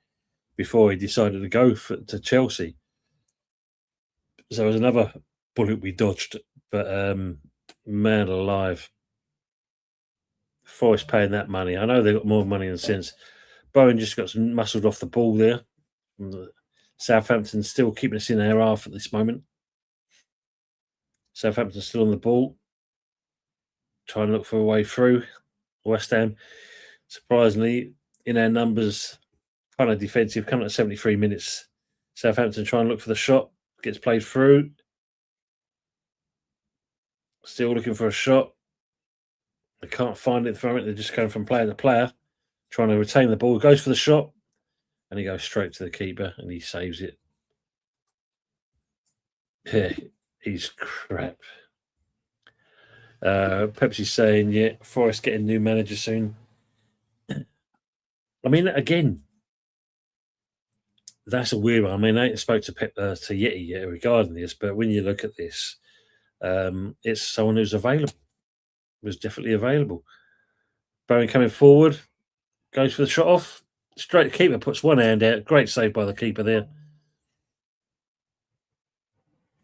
Speaker 1: Before he decided to go to Chelsea. So it was another bullet we dodged. But man alive. Forest paying that money. I know they got more money in sense. Bowen just got some muscled off the ball there. Southampton still keeping us in their half at this moment. Southampton still on the ball. Trying to look for a way through. West Ham, surprisingly, in our numbers, kind of defensive, coming at 73 minutes. Southampton trying to look for the shot. Gets played through. Still looking for a shot. They can't find it from it. They're just going from player to player, trying to retain the ball. Goes for the shot, and he goes straight to the keeper, and he saves it. Yeah, he's crap. Pepsi's saying, yeah, Forest getting new manager soon. I mean, again, that's a weird one. I mean, I ain't spoke to to Yeti yet regarding this, but when you look at this, it's someone who's available. Was definitely available. Bowen coming forward, goes for the shot off. Straight keeper puts one hand out. Great save by the keeper there.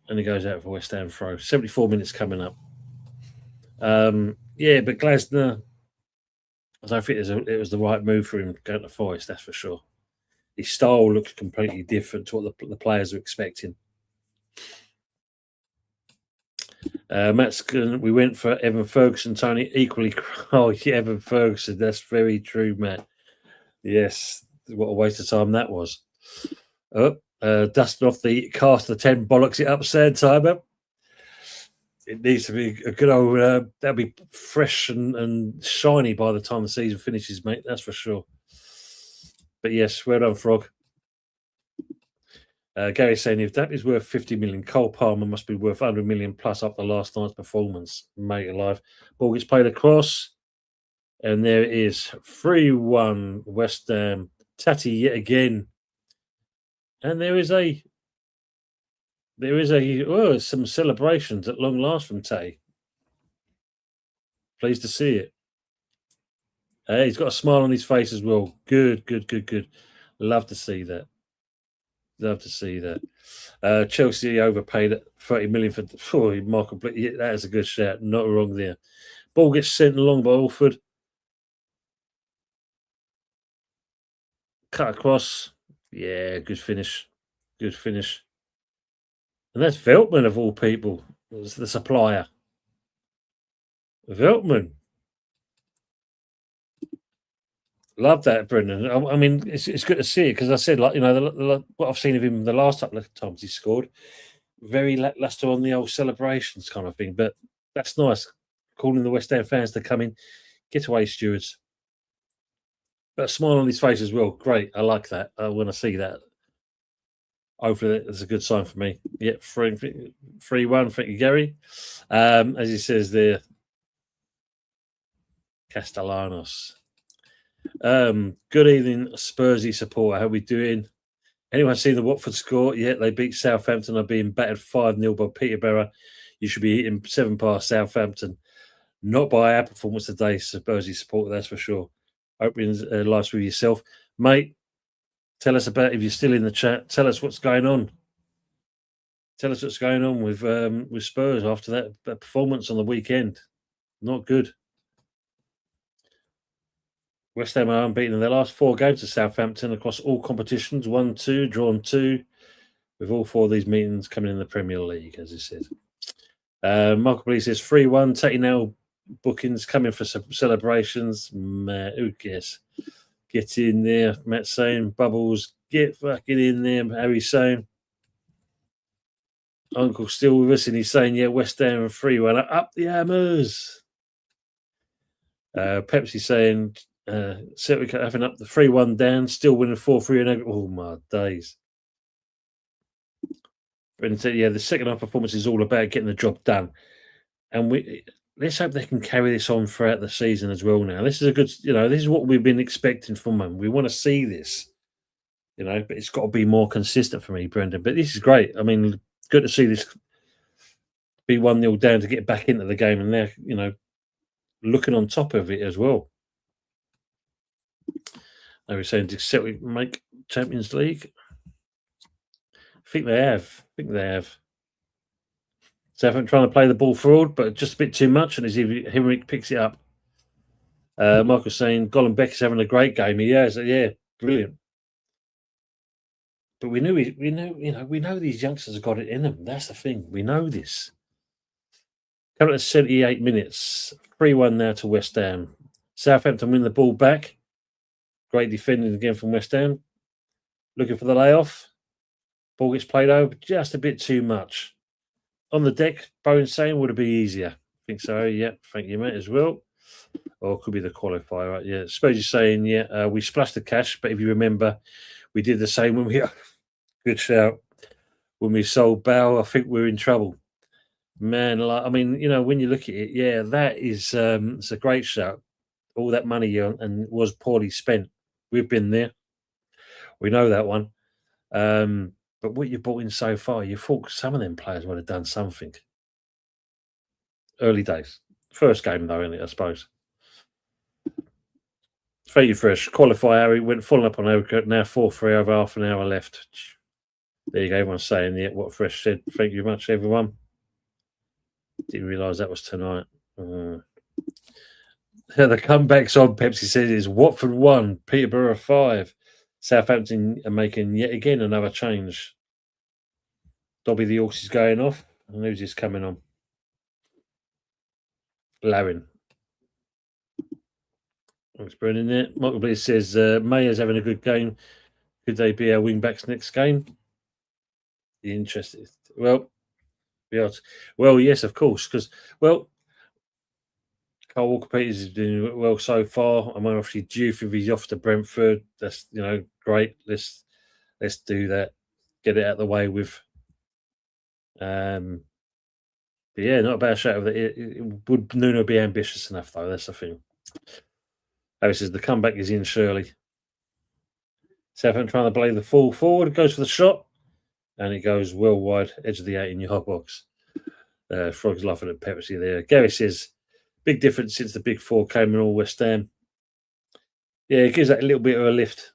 Speaker 1: And he goes out for West Ham throw. 74 minutes coming up. Yeah, but Glasner, I don't think it was the right move for him going to Forest, that's for sure. His style looks completely different to what the players are expecting. We went for Evan Ferguson, Tony, equally. Oh, yeah, Evan Ferguson. That's very true, Matt. Yes, what a waste of time that was. Dusting off the cast of 10 bollocks it up, sad timer. It needs to be a good old, that'll be fresh and shiny by the time the season finishes, mate. That's for sure. But yes, well done, Frog. Gary's saying if that is worth 50 million, Cole Palmer must be worth 100 million plus up the last night's performance. Mate alive. Ball gets played across. And there it is. 3-1 West Ham. Tatty yet again. And there is some celebrations at long last from Tatty. Pleased to see it. He's got a smile on his face as well. Good. Love to see that. Chelsea overpaid at 30 million for Michael. Yeah, that is a good shout. Not wrong there. Ball gets sent along by Alford. Cut across. Yeah, good finish. And that's Veltman of all people. It's the supplier. Veltman. Love that, Brendan. I mean, it's good to see it because I said, like, what I've seen of him the last couple of times he scored, very lackluster on the old celebrations kind of thing. But that's nice, calling the West Ham fans to come in, get away, stewards. But a smile on his face as well. Great, I like that. I want to see that. Hopefully, that's a good sign for me. Yeah, 3-1. Thank you, Gary. As he says there, Castellanos. Good evening, Spursy supporter. How are we doing? Anyone seen the Watford score? Yeah, they beat Southampton. Are being battered 5-0 by Peterborough. You should be hitting 7 past Southampton. Not by our performance today, Spursy supporter, that's for sure. Opening life's with yourself. Mate, tell us about, if you're still in the chat, tell us what's going on. Tell us what's going on with Spurs after that performance on the weekend. Not good. West Ham are unbeaten in their last 4 games to Southampton across all competitions. 1-2, drawn 2, with all 4 of these meetings coming in the Premier League, as he said. Michael Lee says 3-1. Taking now bookings coming for some celebrations. Man, who cares? Get in there, Matt saying. Bubbles, get fucking in there, Harry's saying. Uncle still with us, and he's saying, yeah, West Ham and 3-1. Up the Hammers. Pepsi saying, Celtic having up the 3-1 down, still winning 4-3. Oh, my days. Brendan said, yeah, the second half performance is all about getting the job done. And let's hope they can carry this on throughout the season as well now. This is a good, this is what we've been expecting from them. We want to see this, but it's got to be more consistent for me, Brendan. But this is great. I mean, good to see this be 1-0 down to get back into the game, and they're, looking on top of it as well. They were saying, did Celtic make Champions League? I think they have. Southampton trying to play the ball forward, but just a bit too much, and as Henrik picks it up. Michael's saying Golan Beck is having a great game. He has, yeah, brilliant. But we know these youngsters have got it in them. That's the thing. We know this. Coming at 78 minutes, 3-1 now to West Ham. Southampton win the ball back. Great defending again from West Ham. Looking for the layoff. Ball gets played over just a bit too much. On the deck, Bowen saying would it be easier. think so. Yeah, thank you, mate, as well. Or it could be the qualifier, right? Yeah, I suppose you're saying, we splashed the cash, but if you remember, we did the same when we good shout when we sold Bow. I think we're in trouble, man. Like, I mean, when you look at it, yeah, that is it's a great shout. All that money and was poorly spent. We've been there. We know that one. But what you bought in so far, you thought some of them players would have done something. Early days. First game though, innit, I suppose. Thank you, Fresh. Qualify Harry went full up on Erica. Now 4-3 over half an hour left. There you go. Everyone's saying what Fresh said. Thank you much, everyone. Didn't realise that was tonight. The comebacks on Pepsi says is Watford 1, Peterborough 5. Southampton are making yet again another change. Dobby the horse is going off. And who's this coming on? Larin. Thanks, Brennan. There. Michael Bliss says Mayer's having a good game. Could they be our wing backs next game? Interested. Well, yes, of course. Because Carl Walker-Peters is doing well so far. I'm obviously due if he's off to Brentford. That's great. Let's do that. Get it out of the way with. But yeah, not a bad shout. Would Nuno be ambitious enough though? That's the thing. Harry says the comeback is in Shirley. Southampton trying to play the full forward, goes for the shot, and it goes well wide, edge of the 18-yard box. Frog's laughing at Pepsi there. Gary says, big difference since the big four came in all West Ham. Yeah, it gives that a little bit of a lift.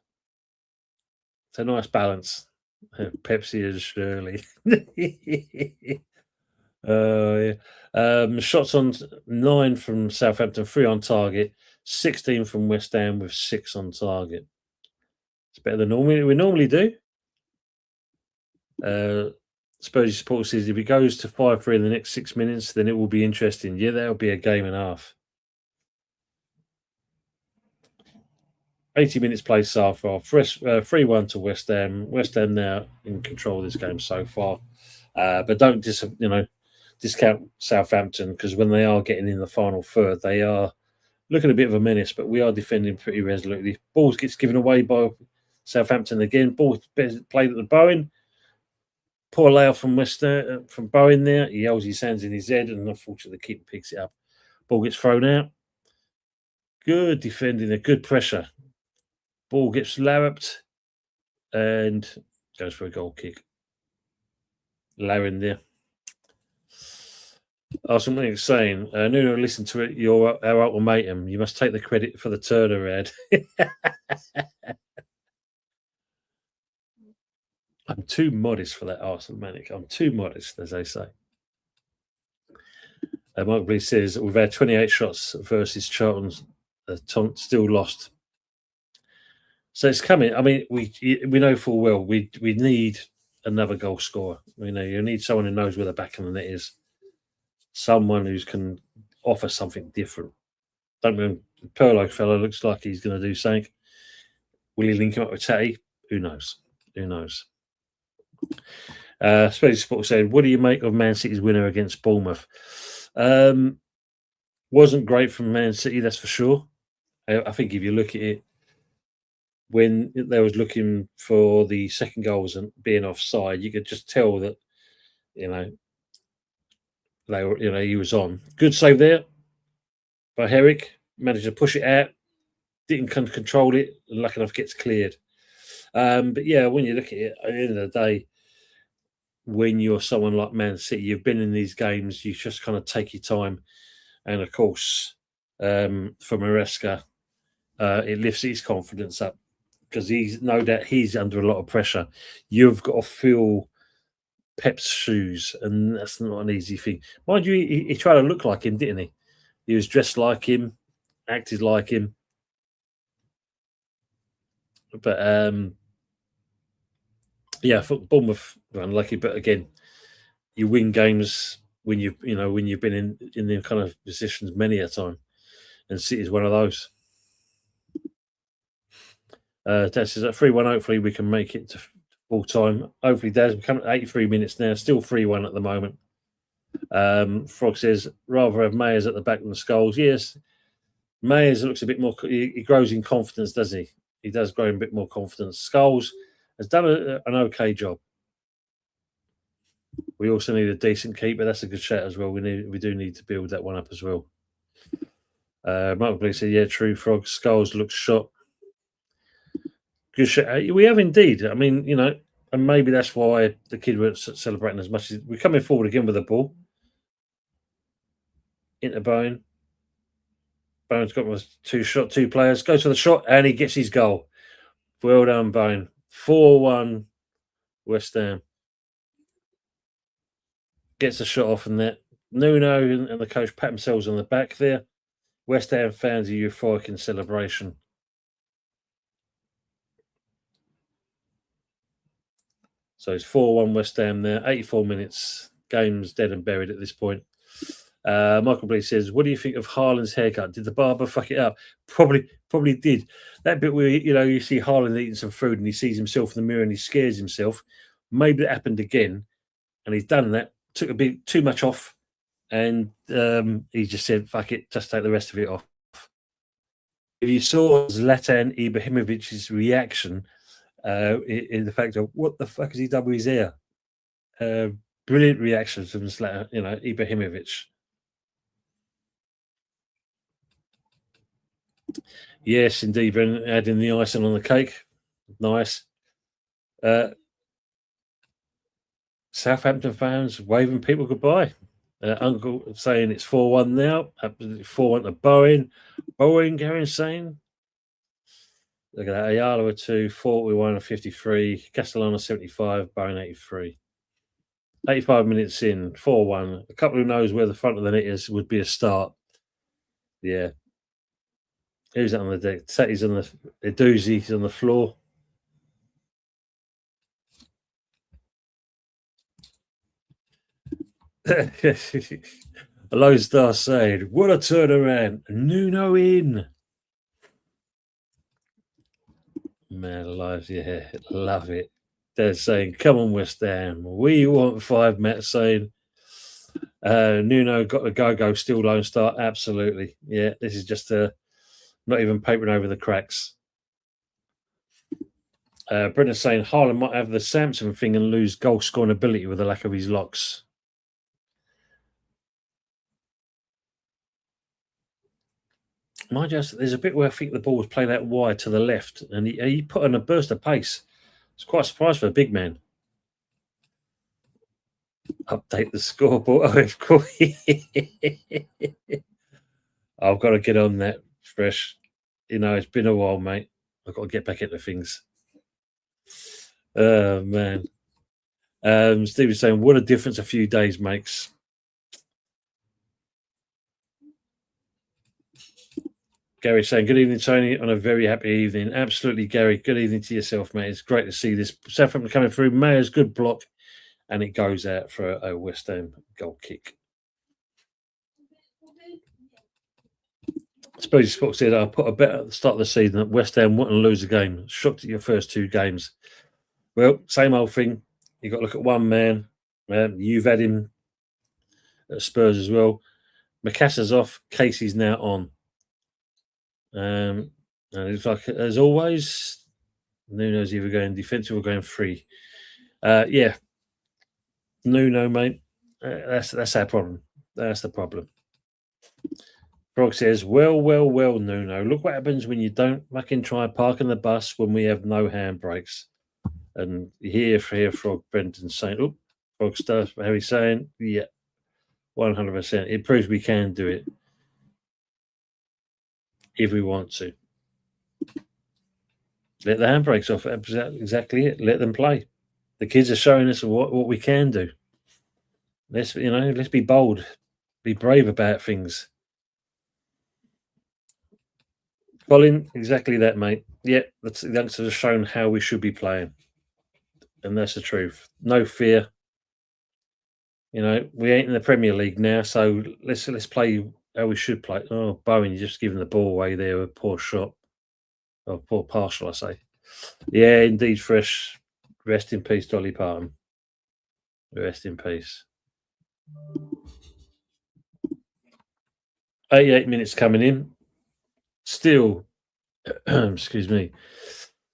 Speaker 1: It's a nice balance. Pepsi and Shirley. Yeah. Shots on 9 from Southampton, 3 on target, 16 from West Ham with 6 on target. It's better than we normally do. Spurs support says if it goes to 5-3 in the next 6 minutes, then it will be interesting. Yeah, that'll be a game and a half. 80 minutes played so far. 3-1 to West Ham. West Ham now in control of this game so far. But don't discount Southampton because when they are getting in the final third, they are looking a bit of a menace, but we are defending pretty resolutely. Balls gets given away by Southampton again. Ball played at the Bowen. Poor layoff from from Bowen there. He holds his hands in his head, and unfortunately, the keeper picks it up. Ball gets thrown out. Good defending there. Good pressure. Ball gets larruped and goes for a goal kick. Larin there. Something is saying, Nuno, listen to it. You're our ultimatum. You must take the credit for the Turner ad. I'm too modest for that, Arsenal Manic. I'm too modest, as they say. Mike Blees says we've had 28 shots versus Charlton's still lost. So it's coming. I mean, we know full well we need another goal scorer. You need someone who knows where the back of the net is. Someone who can offer something different. Don't mean Perlo fella looks like he's going to do something. Will he link him up with Tatty? Who knows? Who knows? Space Sport said, what do you make of Man City's winner against Bournemouth? Wasn't great from Man City, that's for sure. I think if you look at it, when they was looking for the second goals and being offside, you could just tell that, they were, he was on. Good save there by Herrick. Managed to push it out. Didn't control it. And lucky enough gets cleared. But yeah, when you look at it, at the end of the day, when you're someone like Man City, you've been in these games, you just kind of take your time. And of course, for Maresca, it lifts his confidence up because he's under a lot of pressure. You've got to feel Pep's shoes, and that's not an easy thing. Mind you, he tried to look like him, didn't he? He was dressed like him, acted like him. But yeah, for Bournemouth were unlucky. But again, you win games when you've been in the kind of positions many a time, and City's one of those. Dad says at 3-1. Hopefully, we can make it to full time. Hopefully, Dad's become 83 minutes now. Still 3-1 at the moment. Frog says, rather have Mayers at the back than Scholes. Yes, Mayers looks a bit more, he grows in confidence, doesn't he? He does grow in a bit more confidence. Scholes has done an okay job. We also need a decent keeper. That's a good shout as well. We do need to build that one up as well. Michael Bleak said, yeah, true, Frog. Scholes looks shot. Good shout. We have indeed. I mean, and maybe that's why the kid weren't celebrating as much. We're coming forward again with the ball. Into Bowen. Bowen's got two players. Goes for the shot, and he gets his goal. Well done, Bowen. 4-1 West Ham. Gets a shot off in that. Nuno and the coach pat themselves on the back there. West Ham fans are euphoric in celebration. So it's 4-1 West Ham there. 84 minutes. Game's dead and buried at this point. Michael Bleak says, what do you think of Haaland's haircut? Did the barber fuck it up? Probably did. That bit where, you see Haaland eating some food and he sees himself in the mirror and he scares himself. Maybe that happened again. And he's done that. Took a bit too much off. And he just said, fuck it, just take the rest of it off. If you saw Zlatan Ibrahimovic's reaction in the fact of, what the fuck has he done with his hair? Brilliant reaction from Zlatan, Ibrahimovic. Yes, indeed, Brendan, adding the icing on the cake. Nice. Southampton fans waving people goodbye. Uncle saying it's 4-1 now. 4-1 to Bowen. Bowen, Gary saying. Look at that. Ayala with 2, 41 and 53. Castellano 75, Bowen 83. 85 minutes in, 4-1. A couple who knows where the front of the net is would be a start. Yeah. Who's that on the deck? Tatty's on the doozy's on the floor. A Lone Star saying, what a turnaround. Nuno in. Man alive, yeah, love it. They're saying, come on, West Ham. We want 5. Matt saying, Nuno got the go, still Lone Star. Absolutely. Yeah, this is just not even papering over the cracks. Brendan's saying Haaland might have the Samson thing and lose goal scoring ability with the lack of his locks. Mind you, there's a bit where I think the ball was played out wide to the left, and he put on a burst of pace. It's quite a surprise for a big man. Update the scoreboard. Oh, of course. I've got to get on that, Fresh. It's been a while, mate. I've got to get back into things. Oh, man. Steve is saying, what a difference a few days makes. Gary saying, good evening, Tony, on a very happy evening. Absolutely, Gary. Good evening to yourself, mate. It's great to see this. Southampton coming through. Mayer's good block, and it goes out for a West Ham goal kick. I suppose Spock said, I put a bet at the start of the season that West Ham wouldn't lose a game. Shocked at your first 2 games. Well, same old thing. You've got to look at one man. You've had him at Spurs as well. Macassa's off. Casey's now on. And it's like, as always, Nuno's either going defensive or going free. Yeah. Nuno, mate. That's our problem. That's the problem. Frog says, well, Nuno. Look what happens when you don't fucking try parking the bus when we have no handbrakes. And here, Frog Brenton saying, oh, Frog stuff, how he's saying, yeah, 100%. It proves we can do it if we want to. Let the handbrakes off. Exactly it. Let them play. The kids are showing us what we can do. Let's be bold, be brave about things. Colin, exactly that, mate. Yeah, the youngsters have shown how we should be playing, and that's the truth. No fear. We ain't in the Premier League now, so let's play how we should play. Oh, Bowen, you're just giving the ball away there with a poor shot. Oh, poor partial, I say. Yeah, indeed, Fresh. Rest in peace, Dolly Parton. Rest in peace. 88 minutes coming in. Still, excuse me,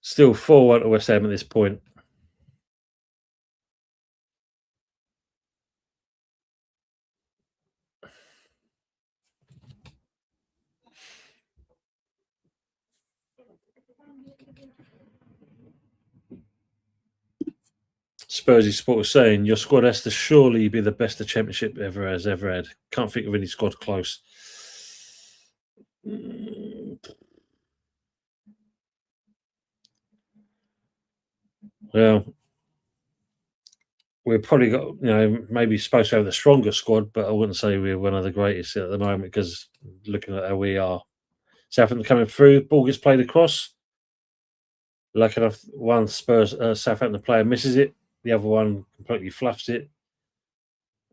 Speaker 1: still 4-1 to West Ham at this point. Spursy supporters saying your squad has to surely be the best the Championship ever had. Can't think of any squad close. Well, we've probably got, maybe supposed to have the stronger squad, but I wouldn't say we're one of the greatest at the moment because looking at how we are. Southampton coming through, ball gets played across. Lucky enough, one Spurs Southampton player misses it, the other one completely fluffs it,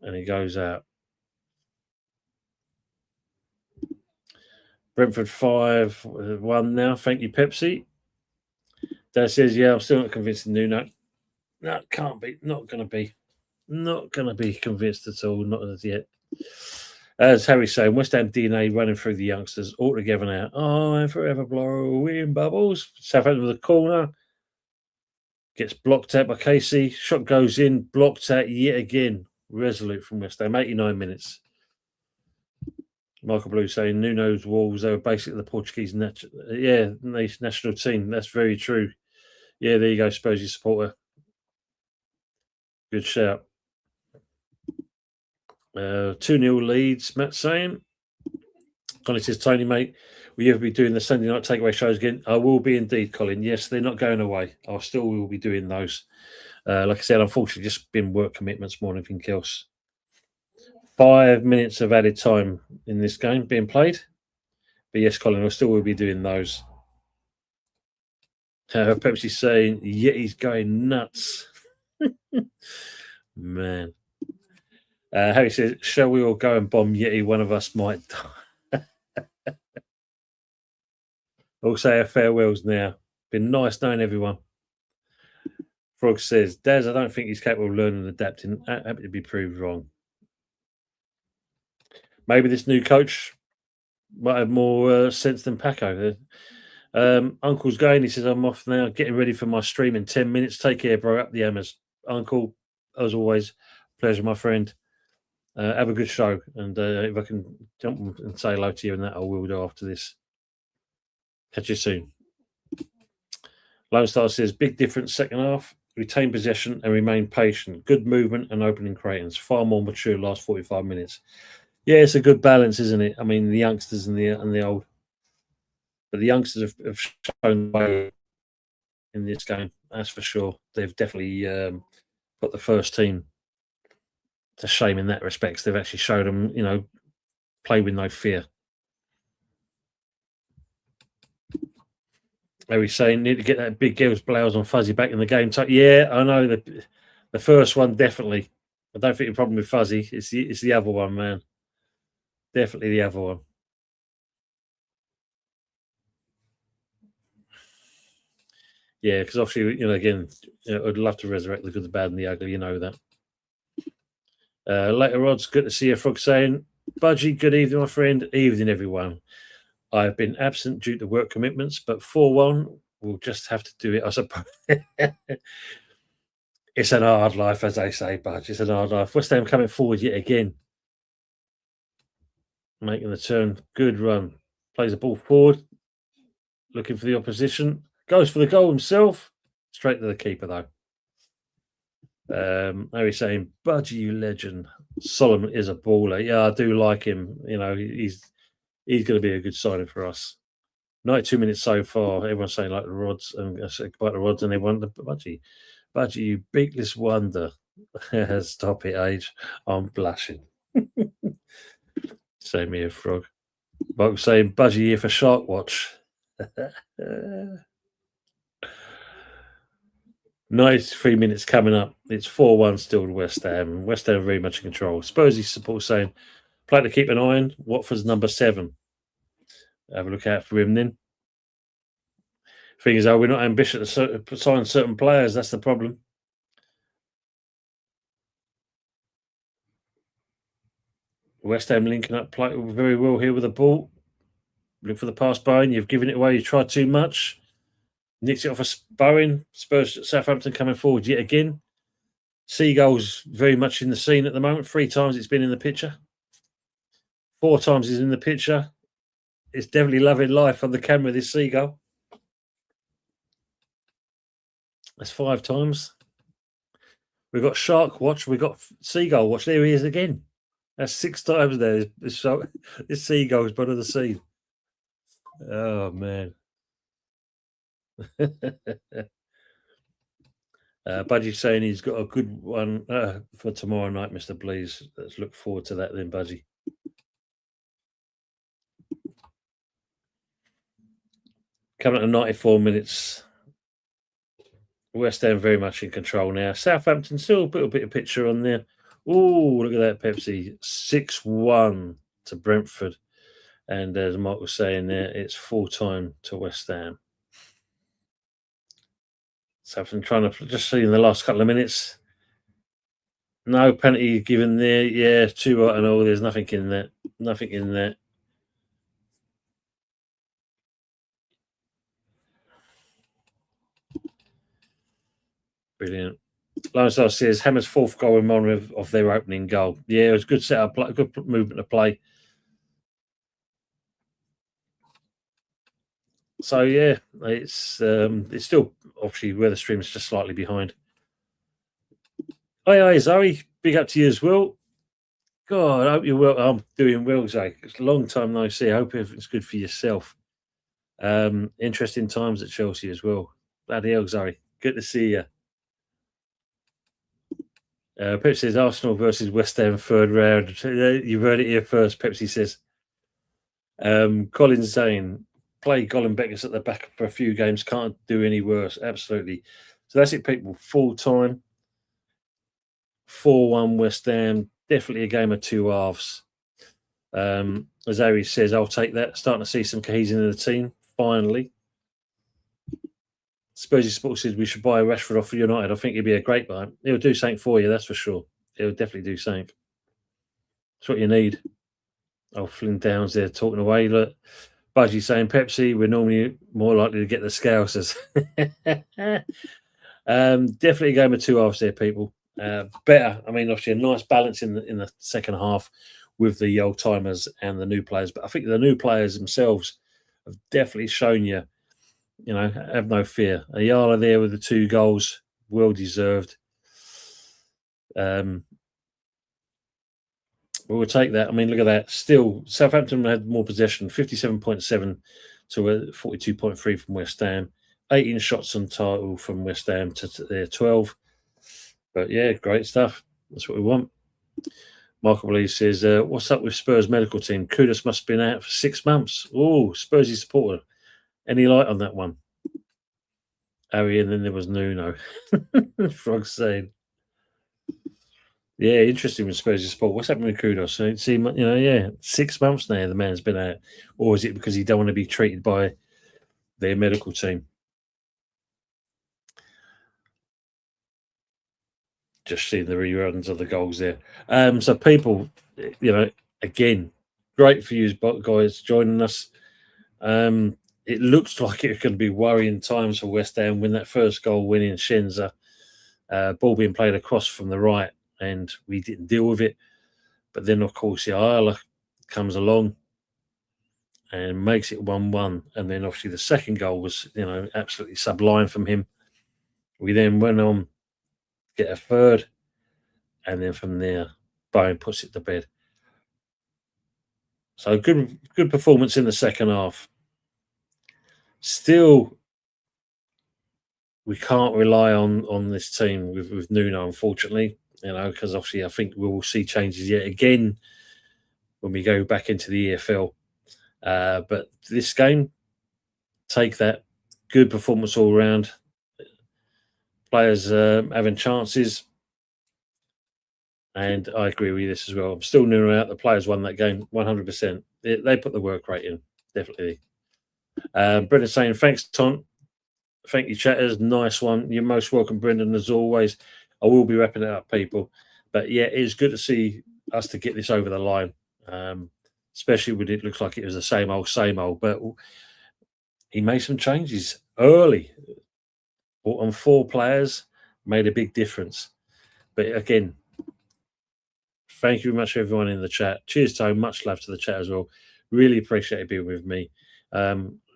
Speaker 1: and he goes out. Brentford 5-1 now. Thank you, Pepsi. Dad says, yeah, I'm still not convinced of Nuno. No, can't be. Not going to be. Not going to be convinced at all. Not as yet. As Harry's saying, West Ham DNA running through the youngsters all together now. Oh, and forever blowing bubbles. Southampton with a corner. Gets blocked out by Casey. Shot goes in. Blocked out yet again. Resolute from West Ham. 89 minutes. Michael Blue saying Nuno's Wolves, they were basically the Portuguese national team. That's very true. Yeah, there you go, Spursy supporter. Good shout. 2-0 leads, Matt saying. Colin says, Tony, mate, will you ever be doing the Sunday night takeaway shows again? I will be indeed, Colin. Yes, they're not going away. I still will be doing those. Like I said, unfortunately, just been work commitments more than anything else. 5 minutes of added time in this game being played. But yes, Colin, I still will be doing those. Pepsi saying, yeah, he's going nuts. Man. Harry says, shall we all go and bomb Yeti? One of us might die. All say our farewells now. Been nice knowing everyone. Frog says, Daz, I don't think he's capable of learning and adapting. Happy to be proved wrong. Maybe this new coach might have more sense than Paco. Uncle's going. He says, I'm off now. Getting ready for my stream in 10 minutes. Take care, bro. Up the hammers. Uncle, as always, pleasure, my friend. Have a good show. And if I can jump and say hello to you and that, I will do after this. Catch you soon. Lone Star says, big difference second half. Retain possession and remain patient. Good movement and opening creations. Far more mature last 45 minutes. Yeah, it's a good balance, isn't it? I mean, the youngsters and the old. But the youngsters have shown way in this game, that's for sure. They've definitely put the first team to shame in that respect. They've actually showed them, play with no fear. Harry's saying, need to get that big girl's blouse on Fuzzy back in the game. So, yeah, I know the first one, definitely. I don't think the problem with Fuzzy. It's the other one, man. Definitely the other one. Yeah, because obviously, again, I'd love to resurrect the good, the bad, and the ugly. You know that. Later, Rod's good to see you. Frog saying, Budgie, good evening, my friend. Evening, everyone. I've been absent due to work commitments, but 4-1, we'll just have to do it, I suppose. It's an hard life, as they say, Budge. It's an hard life. West Ham coming forward yet again. Making the turn. Good run. Plays the ball forward. Looking for the opposition. Goes for the goal himself. Straight to the keeper, though. Harry's saying, Budgie, you legend. Solomon is a baller. Yeah, I do like him. He's going to be a good signing for us. 92 minutes so far. Everyone's saying like the Rods and goodbye to Rods, and everyone, Budgie, you beakless wonder. Stop it, Age. I'm blushing. Same here, Frog. Box saying, Budgie here for Shark Watch. 93 minutes coming up. It's 4-1 still to West Ham. West Ham very much in control. Spursy support saying, play to keep an eye on. Watford's number 7. Have a look out for him then. Thing is, though, we're not ambitious to sign certain players. That's the problem. West Ham linking up play very well here with the ball. Look for the pass, Bowen. You've given it away. You tried too much. Nicks it off a Bowen. Spurs Southampton coming forward yet again. Seagull's very much in the scene at the moment. 3 times it's been in the picture. 4 times he's in the picture. It's definitely loving life on the camera, this Seagull. That's 5 times. We've got Shark Watch. We've got Seagull Watch. There he is again. That's 6 times there. So this Seagull's part of the scene. Oh, man. Budgie's saying he's got a good one for tomorrow night, Mr. Blease. Let's look forward to that then, Budgie. Coming at 94 minutes. West Ham very much in control now. Southampton still put a bit of picture on there. Oh, look at that, Pepsi. 6-1 to Brentford. And as Mark was saying there, it's full time to West Ham. Southampton trying to just see in the last couple of minutes. No penalty given there. Yeah, 2 and all. There's nothing in there. Nothing in there. Brilliant. Lonsdale says Hammer's 4th goal in memory of their opening goal. Yeah, it was good setup, good movement of play. So yeah, it's still obviously weather stream's just slightly behind. Hi, Zoe. Big up to you as well. God, I hope you're well. I'm doing well, Zoe. It's a long time no see. I hope everything's good for yourself. Interesting times at Chelsea as well. Bloody hell, Zoe. Good to see you. Pepsi says Arsenal versus West Ham 3rd round. You've heard it here first, Pepsi says. Colin's saying, play Colin Beckers at the back for a few games. Can't do any worse. Absolutely. So that's it, people. Full time. 4-1 West Ham. Definitely a game of 2 halves. As Harry says, I'll take that. Starting to see some cohesion in the team, finally. Spursy Sports says we should buy Rashford off for United. I think he'd be a great buy. He'll do something for you, that's for sure. He'll definitely do something. That's what you need. Oh, Flynn Downs there talking away. Look, Budgie saying Pepsi, we're normally more likely to get the Scousers. Definitely a game of 2 halves there, people. Better. I mean, obviously a nice balance in the second half with the old timers and the new players. But I think the new players themselves have definitely shown you, have no fear. Ayala there with the 2 goals, well deserved. We'll take that. I mean, look at that. Still, Southampton had more possession, 57.7 to 42.3 from West Ham. 18 shots on target from West Ham to their 12. But yeah, great stuff. That's what we want. Michael Lee says, what's up with Spurs medical team? Kudus must have been out for 6 months. Oh, Spursy supporter. Any light on that one? Harry, and then there was Nuno. Frog saying. Yeah, interesting with Spurs' sport. What's happening with Kudos? So it seemed, 6 months now the man's been out. Or is it because he don't want to be treated by their medical team? Just seeing the reruns of the goals there. So people, again, great for you guys joining us. It looks like it's going to be worrying times for West Ham when that first goal winning Shenza. Ball being played across from the right, and we didn't deal with it. But then, of course, Ayala comes along and makes it 1-1. And then, obviously, the second goal was, absolutely sublime from him. We then went on, get a third, and then from there, Bowen puts it to bed. So good performance in the second half. Still, we can't rely on this team with Nuno, unfortunately, because obviously I think we will see changes yet again when we go back into the EFL. But this game, take that. Good performance all round. Players having chances. And I agree with this as well. I'm still Nuno out. The players won that game 100%. They put the work rate in, definitely. Brendan saying, thanks, Tom. Thank you, chatters. Nice one. You're most welcome, Brendan, as always. I will be wrapping it up, people. But yeah, it's good to see us to get this over the line. especially when it looks like it was the same old. But he made some changes early. Brought on 4 players, made a big difference. But again, thank you very much, everyone in the chat. Cheers, Tone. Much love to the chat as well. Really appreciate you being with me.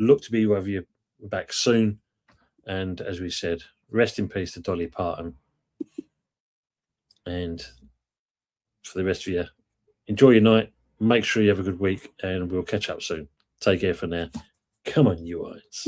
Speaker 1: Look to be with you back soon. And as we said, rest in peace to Dolly Parton. And for the rest of you, enjoy your night. Make sure you have a good week, and we'll catch up soon. Take care for now. Come on, you Irons.